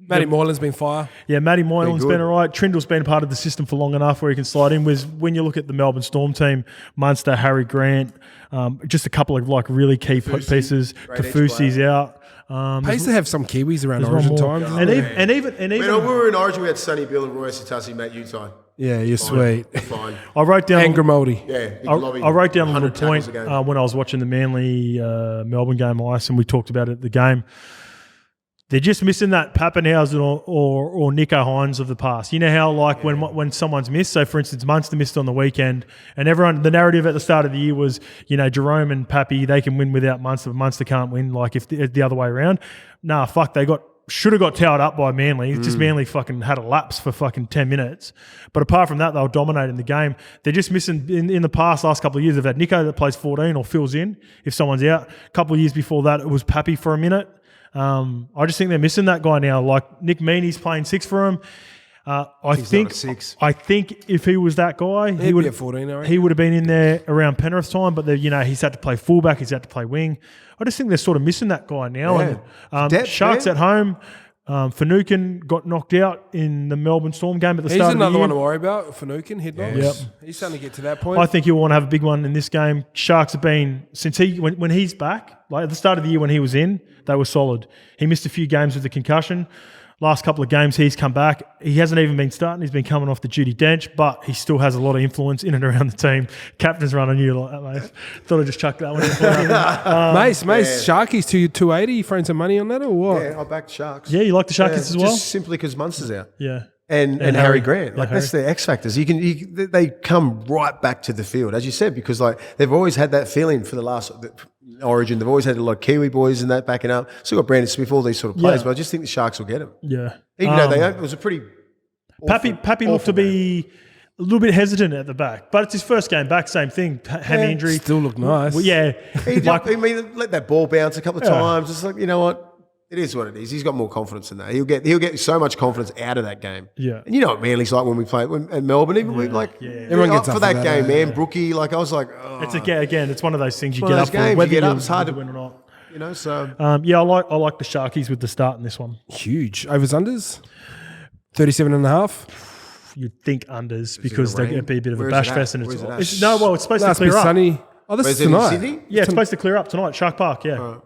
Matty Moylan's been fire. Yeah, Matty Moylan's good. been all right. Trindle's been part of the system for long enough where he can slide in. When you look at the Melbourne Storm team, Munster, Harry Grant, just a couple of like really key pieces. Kafusi's out. I used to have some Kiwis around there's Origin one more. times. And even When we were in Origin, we had Sonny Bill and Roy Sitasi, Matt Utah. Yeah, you're sweet. Fine. I wrote down And Grimaldi. Yeah, big I lobby, wrote down a 100 little point tackles a game. when I was watching the Manly Melbourne game ice, and we talked about it at the game. They're just missing that Pappenhausen or Nico Hines of the past. You know how when someone's missed. So for instance, Munster missed on the weekend, and the narrative at the start of the year was, Jerome and Pappy, they can win without Munster, but Munster can't win. Like if the other way around. Nah, fuck, they should have got towed up by Manly. It's just Manly fucking had a lapse for fucking 10 minutes. But apart from that, they were dominating the game. They're just missing, in the last couple of years, they've had Nico that plays 14 or fills in if someone's out. A couple of years before that, it was Pappy for a minute. I just think they're missing that guy now. Like Nick Meaney's playing 6 for him. I think if he was that guy, he would be at 14, I reckon. he would have been in there around Penrith time. But he's had to play fullback, he's had to play wing. I just think they're sort of missing that guy now. Yeah. And Depth, Sharks man. at home. Finucane got knocked out in the Melbourne Storm game at the He's start of the another year. one to worry about. Finucane, head knocks. Yep. He's starting to get to that point. I think he'll want to have a big one in this game. Sharks have been, since when he's back, like at the start of the year when he was in, they were solid. He missed a few games with the concussion. Last couple of games he's come back. He hasn't even been starting. He's been coming off the duty bench, but he still has a lot of influence in and around the team. Captain's run on you like that, mate. Thought I'd just chuck that one in. Mace, Sharkies 280. You throwing some money on that or what? Yeah, I backed Sharks. Yeah, you like the Sharkies as well? Just simply because Munster's out. Yeah. And Harry Grant. Like that's their X factors. They come right back to the field, as you said, because like they've always had that feeling for the last Origin. They've always had a lot of Kiwi boys and that backing up. Still got Brandon Smith, all these sort of players, but I just think the Sharks will get him. Yeah. Even though it was a pretty Pappy looked to be a little bit hesitant at the back. But it's his first game back, same thing, hammy injury. Still look nice. Well, yeah. I mean, let that ball bounce a couple of times. It's like, you know what? It is what it is. He's got more confidence than that. He'll get so much confidence out of that game. Yeah. And you know what Manly's like when we play at Melbourne. Even we Everyone gets up for that game, man. Brookie, like I was like, oh. It's again, it's one of those things you one get of up those for. games Whether you get up, it's hard to win or not. You know, so Yeah, I like the Sharkies with the start in this one. Huge. Overs, unders? 37.5? You'd think unders because they're going to be a bit of a Where is bash it at? fest, and Where is it at? it's supposed to Last clear bit up. sunny. Oh, this Where's is it in tonight. Sydney? Yeah, it's supposed to clear up tonight, Shark Park, or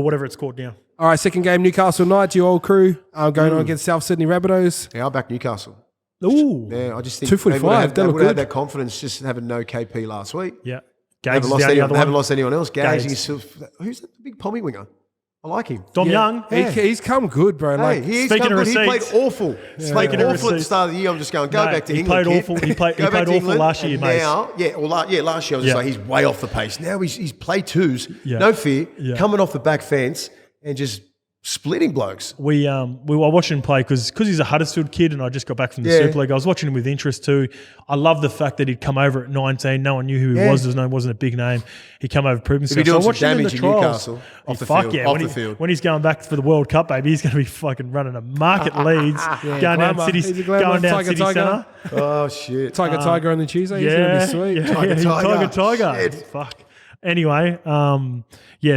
whatever it's called now. All right, second game, Newcastle Knights, your old crew, going on against South Sydney Rabbitohs. Yeah, I'll back Newcastle. Ooh, Yeah, I just think 245, they they look would have had good. that confidence just having no KP last week. yeah. They Gags haven't is lost the only anyone, other they haven't one. lost anyone else. Gags, Gags. who's the big pommy winger? I like him. Dom Young. He's come good, bro. Hey, Like, he's speaking come of good. He played receipts. awful. He played Speaking of awful at the receipts. start of the year. I'm just going, go No, back to he England. played kid. awful. He played Go back to awful England, last year, and mate. now, last year I was just like, he's way off the pace. Now he's play twos, Yeah. no fear, Yeah. coming off the back fence and just splitting blokes. We were watching him play because he's a Huddersfield kid, and I just got back from the Super League. I was watching him with interest too. I love the fact that he'd come over at 19. No one knew who he was. His name wasn't a big name. He came over, proved himself. He'd be doing I watched some him in damage the in trials. Newcastle off the Fuck field, yeah! off when, the field. when he's going back for the World Cup, baby, he's going to be fucking running a market leads, going down glamour. City, He's a glamour. going down Tiger, City Tiger. Centre. Oh shit! Tiger on the Tuesday. He's Yeah, going to be sweet. Tiger. Shit. Fuck. Anyway,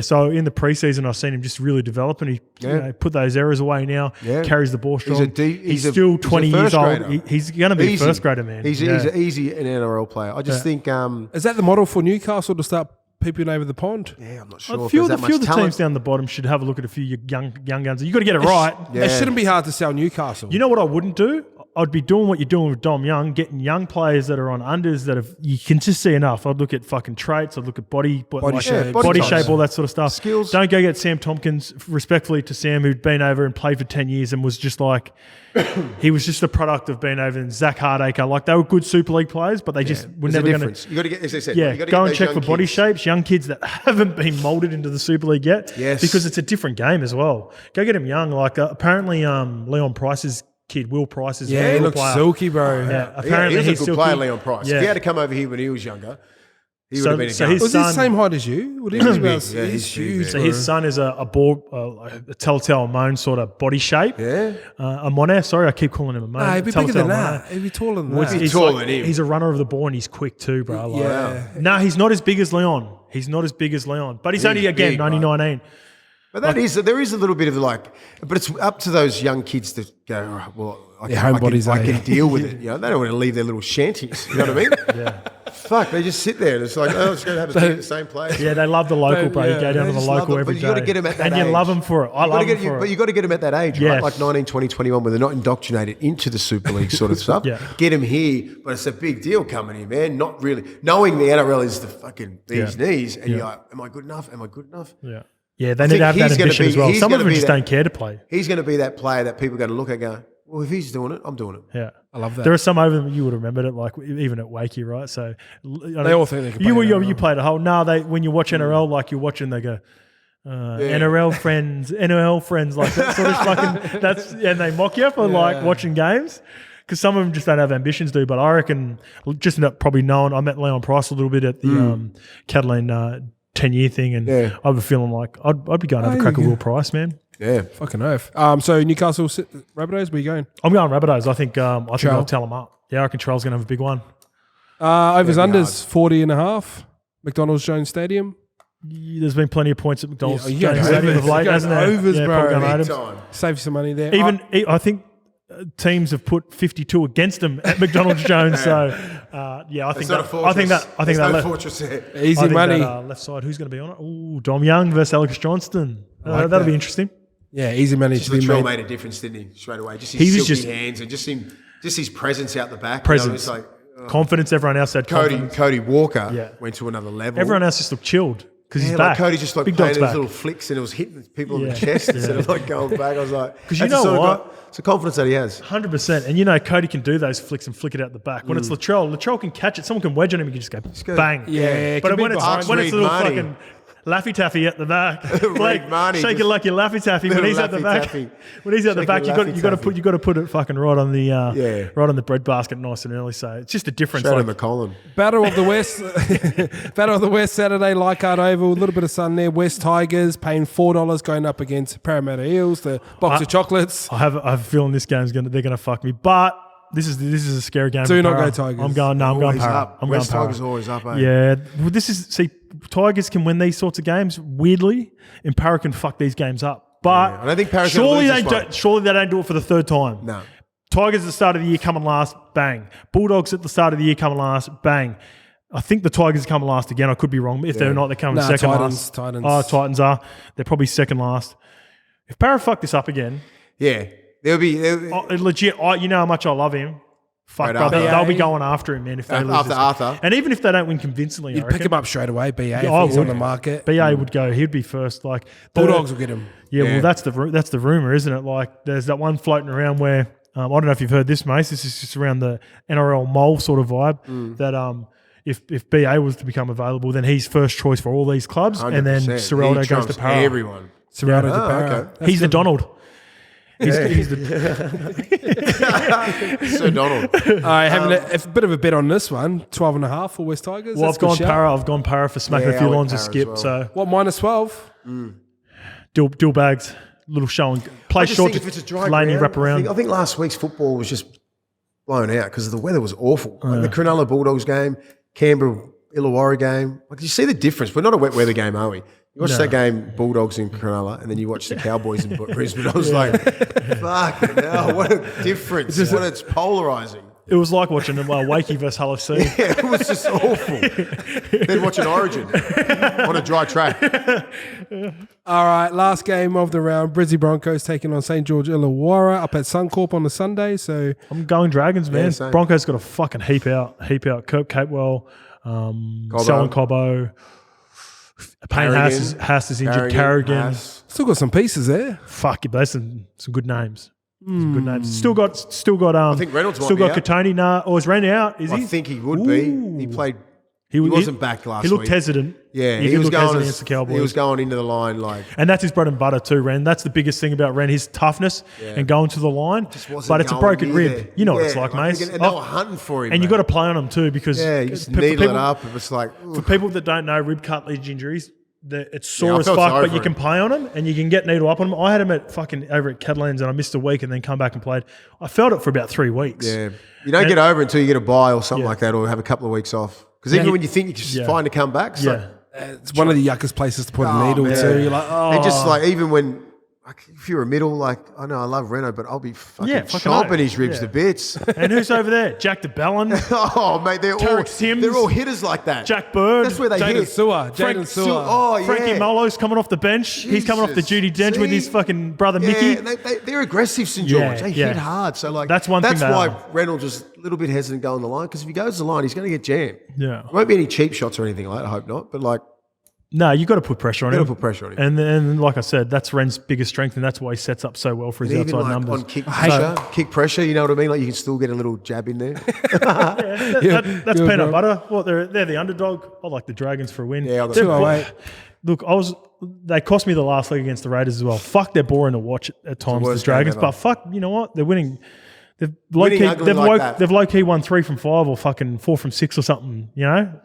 so in the preseason, I've seen him just really develop, and he put those errors away now, carries the ball strong. He's still 20 years old. He's going to be a first grader, man. He's easy an NRL player. I just think, Is that the model for Newcastle to start peeping over the pond? yeah, I'm not sure A if few there's of that the much talent. teams down the bottom should have a look at a few young guns. You got to get it right. It shouldn't be hard to sell Newcastle. You know what I wouldn't do? I'd be doing what you're doing with Dom Young, getting young players that are on unders that you can just see enough. I'd look at fucking traits. I'd look at body shape. body types. shape, all that sort of stuff. Skills. Don't go get Sam Tompkins. Respectfully to Sam, who'd been over and played for 10 years and was just like, he was just a product of being over. And Zach Hardacre, like they were good Super League players, but they just were There's never a going to. difference. You got to get, as I said, Yeah, you got to go get and those check young for body kids. shapes, young kids that haven't been moulded into the Super League yet. Yes. Because it's a different game as well. Go get him young. Like apparently Leon Price's kid, Will Price, is a he good looks player. silky, bro. Yeah, Yeah, apparently he's a good still player, good. Leon Price. Yeah. If he had to come over here when he was younger, he would So- have been a so gun. his Was he the son- same height as you? What is big. Yeah, he's big, huge. man. So his son is a telltale Moan sort of body shape. Yeah. A Monet, sorry, I keep calling him a Moan. Nah, he'd be bigger than Telltale that. He'd be taller than Monet. that. He's taller than him. He's a runner of the ball and he's quick too, bro. Like, Yeah. No, he's not as big as Leon. But he's only, again, big, right? 19. But there is a little bit of but it's up to those young kids to go, all right, well, I can deal with it. You know, they don't want to leave their little shanties. You know what I mean? Yeah. Fuck, they just sit there and it's like, oh, let's go have a beer at the same place. Yeah, they love the local, bro. You go down to They the just love local it, every but day. you got to get them at that and age. you love them for it. I love them for But it. you got to get them at that age, Yes. right? Like 19, 20, 21, where they're not indoctrinated into the Super League sort of stuff. Yeah. Get them here, but it's a big deal coming here, man. Not really. Knowing the NRL is the fucking bee's knees, and you're like, am I good enough? Am I good enough? Yeah. Yeah, they need to have that ambition as well. Some of them just don't care to play. He's going to be that player that people are going to look at and go, well, if he's doing it, I'm doing it. Yeah. I love that. There are some over them, you would have remembered it, like even at Wakey, right? So They all think they can play NRL. you played a whole. No, when you watch NRL, like you're watching, they go, NRL friends, like that sort of fucking. And they mock you for like watching games. Because some of them just don't have ambitions, do. But I reckon, just probably knowing, I met Leon Price a little bit at the Catalan 10-year thing, and I have a feeling like I'd be going to have a crack at Will Price, man. Yeah. Fucking oath. So Newcastle Rabbitohs, where you going? I'm going Rabbitohs. I think I'll tell them up. Yeah, I reckon Trell's going to have a big one. Overs unders 40.5. McDonald's Jones Stadium. There's been plenty of points at McDonald's Yeah, Jones Stadium of late, hasn't there? overs, bro. probably going Big Adams. Time. Save some money there. I think teams have put 52 against them at McDonald's Jones. So I think that fortress there. Easy money. Left side, who's going to be on it? Ooh, Dom Young versus Alex Johnston. That'll be interesting. Yeah, easy money Just to be Latrell made. made a difference, didn't he? Straight away. Just He his was silky just- hands and just his presence out the back. Presence. You know, it's like Confidence. Everyone else had confidence. Cody Walker Yeah. went to another level. Everyone else just looked chilled because he's back. Like Cody just like Big playing Dog's those back. little flicks and it was hitting people in Yeah. the chest instead of like going back. I was like, 'Cause you that's know the sort of what? it's a confidence that he has. 100%. And Cody can do those flicks and flick it out the back. When it's Latrell can catch it. Someone can wedge on him. He can just go go- bang. Yeah, But can be when it's behind a little Marty. fucking Laffy Taffy at the back. Blake, Marnie, shake it like your Laffy Taffy when he's at the Laffy back. Taffy. When he's at the Shake back, your you Laffy got to put it fucking right on the Yeah. right on the breadbasket, nice and early. So it's just a difference. Shout out Like, McCollum. Battle of the West, Battle of the West Saturday, Leichhardt Oval, a little bit of sun there. West Tigers paying $4 going up against Parramatta Eels, the box of chocolates. I have a feeling they're gonna fuck me, but. This is a scary game. Do for not Para. go Tigers. I'm going. No, I'm going Always Para. up. I'm West going Para. Tigers always up, eh? Yeah. Well, Tigers can win these sorts of games weirdly, and Para can fuck these games up. But I don't think Para's surely gonna lose this one. surely they don't do it for the third time. No. Tigers at the start of the year coming last, bang. Bulldogs at the start of the year coming last, bang. I think the Tigers are coming last again. I could be wrong. If they're not, they're coming second last. Titans. Oh, Titans are. They're probably second last. If Para fuck this up again, Yeah. There'll be legit, you know how much I love him. Fuck, Right bro, after. they'll be going after him, man, if they lose after this. Arthur. And even if they don't win convincingly, I You'd pick reckon, him up straight away, BA, if I he's on would. the market. BA would go. He'd be first. Like Bulldogs will get him. Yeah, Yeah. well, that's the rumor, isn't it? Like, there's that one floating around where I don't know if you've heard this, Mace. This is just around the NRL mole sort of vibe that if BA was to become available, then he's first choice for all these clubs, and then 100%. Serraldo He goes to trumps Para. everyone. Serraldo to Oh, Para. okay. That's He's the good. Donald. He's the Sir Donald. All right, having a bit of a bet on this one, 12.5 for West Tigers. well, That's I've a good gone shout. Para. I've gone Para for smacking Yeah, a few I went lines of Para as skip. well. So What, minus 12? dual bags, little show and play I just short think to if it's a dry lane and ground, wrap around. I think last week's football was just blown out because the weather was awful. Like the Cronulla Bulldogs game, Canberra Illawarra game. Like, you see the difference. We're not a wet weather game, are we? You watch that game, Bulldogs in Cronulla, and then you watch the Cowboys in Brisbane. I was like, fucking hell, what a difference. It's polarising. It was like watching Wakey versus Hull FC. Yeah, it was just awful. Then watching Origin on a dry track. All right, last game of the round. Brizzy Broncos taking on St. George Illawarra up at Suncorp on the Sunday. So I'm going Dragons, man. same. Broncos got a fucking heap out. Kirk Capewell, Selwyn Cobbo. Payne Haas is injured. Carrigan. Haas. still got some pieces there. Fuck it, but that's some good names. Some good names. Still got. I think Reynolds might still be got out. Katoni. Nah, or is Randy out? Is I he? think he would be. He played. He wasn't back last week. He looked hesitant. Yeah, he was looked going hesitant against the Cowboys. He was going into the line like. And that's his bread and butter too, Ren. That's the biggest thing about Ren, his toughness and going to the line. wasn't But it's a going broken near rib. there. You know what it's Yeah, like, mate. And they were hunting for him. And you mate. got to play on him too because you just for needle people, it up. It was like. For people that don't know, rib cartilage injuries, it's Yeah, sore I as felt fuck, sorry but for you can him. play on them and you can get needle up on them. I had him at fucking over at Catalans and I missed a week and then come back and played. I felt it for about 3 weeks. Yeah, you don't get over it until you get a bye or something Yeah. like that, or have a couple of weeks off. Because even when you think you're fine to come back, it's like, It's one of the yuckest places to put a needle man. to. You're like, oh. and just like even when. Like, if you're a middle, like, I know I love Reno, but I'll be fucking fucking chomping oath. his ribs to bits. And who's over there? Jack DeBellin, Oh, mate, Tarek Sims. they're all hitters like that. Jack Bird, That's where they Jaden hit. Sewer. Frank Jaden Sewer. Oh, yeah. Frankie Molo's coming off the bench. He's coming off the Jesus. Judy Dench with his See? fucking brother Yeah, Mickey. they're aggressive, St. George. Yeah, They yeah. hit hard. So, like, That's one thing That's they why are. Reynolds was a little bit hesitant going the line, because if he goes to the line, he's going to get jammed. Yeah. There won't be any cheap shots or anything like that, I hope not. But, like, No, you got to put pressure on you him. got to put pressure on him. And then, like I said, that's Ren's biggest strength, and that's why he sets up so well for his And even outside like numbers. on kick pressure, you know what I mean? Like, you can still get a little jab in there. That's Yeah, peanut bro. butter. Well, they're the underdog. I like the Dragons for a win. Yeah, I got They're 208. Look, they cost me the last leg against the Raiders as well. Fuck, they're boring to watch at times, the worst Dragons. game But ever. fuck, you know what? They're winning. They've low Winning key. ugly like that. They've low key won 3 from 5 or fucking 4 from 6 or something. You know.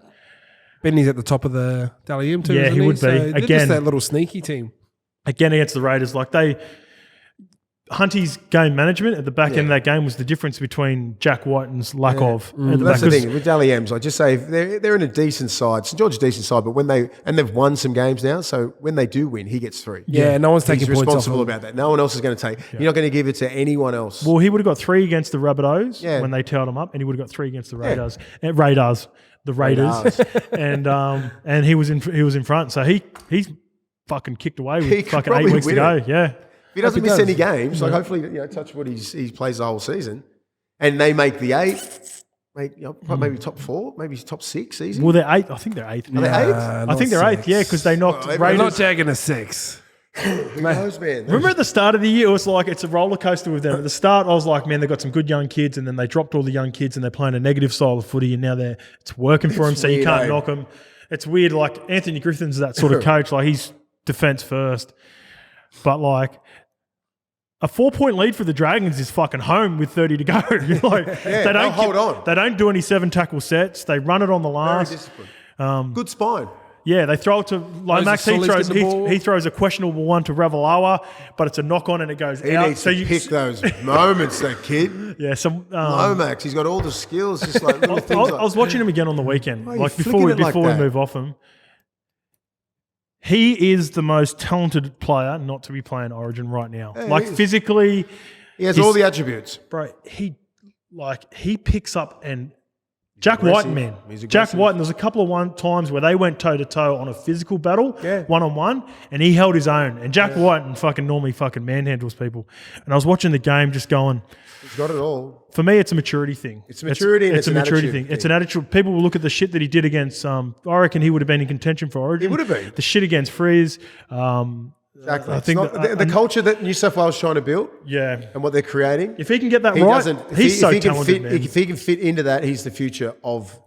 Benny's at the top of the Dally M too. Yeah, isn't he would be. So they're Again- just that little sneaky team. Again against the Raiders, like Hunty's game management at the back end of that game was the difference between Jack White and lack of. At the That's back. the thing with Dally M's. I just say if they're in a decent side. St. George is a decent side, but they've won some games now. So when they do win, he gets 3. Yeah, no one's taking He's points off responsible him. about that. No one else is going to take. You're not going to give it to anyone else. Well, he would have got 3 against the Rabbitohs Yeah. when they tailed him up, and he would have got 3 against the Raiders. The Raiders, and he was in front. So he's fucking kicked away He with could fucking 8 probably weeks to win go. it. Yeah, If he doesn't Hope he miss does. any games, like hopefully, touch wood, he plays the whole season, and they make the 8, maybe top 4, maybe top 6 easy. well they're 8th. I think they're 8th. Are they 8th? I think they're 8th. Yeah, because they knocked Well, They're Raiders. not tagging a 6. Who knows, man? Remember at the start of the year, it was like it's a roller coaster with them. At the start, I was like, man, they've got some good young kids, and then they dropped all the young kids, and they're playing a negative style of footy, and now it's working for them, so you weird, can't eh? knock them. it's weird. Like Anthony Griffin's that sort of coach. Like he's defense first, but like a 4-point lead for the Dragons is fucking home with 30 to go. Like they don't hold on. They don't do any 7-tackle sets. They run it on the last. Very disciplined. Good spine. Yeah, they throw it to like Max. He throws a questionable one to Ravalawa, but it's a knock on and it goes He out. needs to pick those moments, that kid. Yeah, Lomax, he's got all the skills. Just like little things. I was watching him again on the weekend, Why are you like flicking before it like we that? move off him. He is the most talented player not to be playing Origin right now. Yeah, like he is. physically, He has all the attributes. bro. He picks up and Jack aggressive. Whiten, man. He's Jack aggressive. Whiten. There's a couple of times where they went toe to toe on a physical battle, Yeah. 1-on-1, and he held his own. And Jack Whiten normally manhandles people. And I was watching the game, just going. He's got it all. For me, it's a maturity thing. It's maturity and It's a an maturity attitude thing. It's an attitude. People will look at the shit that he did against. I reckon he would have been in contention for Origin. He would have been. The shit against Frizz. Exactly. I think the culture that New South Wales is trying to build Yeah. and what they're creating. If he can get that He right, doesn't. he's so he can talented, fit, man. If he can fit into that, he's the future of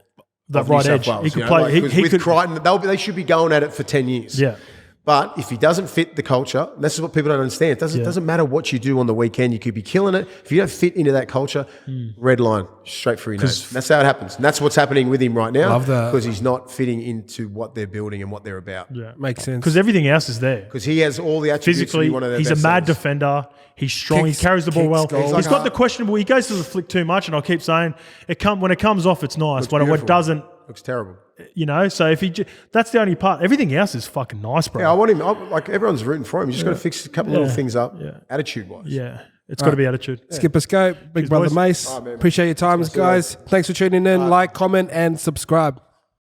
That New right South edge. Wales, He could you know, play. like, 'cause he with could. Crichton, they should be going at it for 10 years. Yeah. But if he doesn't fit the culture, and this is what people don't understand. It doesn't matter what you do on the weekend. You could be killing it. If you don't fit into that culture, red line, straight through your nose. That's how it happens. And that's what's happening with him right now. Love that. Because he's not fitting into what they're building and what they're about. Yeah. Makes sense. Because everything else is there. Because he has all the attributes to Physically, be one of their he's a best mad sellers. defender. He's strong. Kicks- he carries the ball kicks well. goals. He's Like got the questionable. He goes to the flick too much, and I'll keep saying when it comes off, it's nice. Looks When it beautiful. doesn't, Looks terrible. So if that's the only part. Everything else is fucking nice, bro. Yeah, I want him. Like everyone's rooting for him. You just got to fix a couple little things up, Yeah. attitude-wise. Yeah, it's got to be attitude. Skipper Scope, Big Cheers, Brother boys. Mace. All right, man. Appreciate your times, See you later. guys. Thanks for tuning in. Like, comment, and subscribe.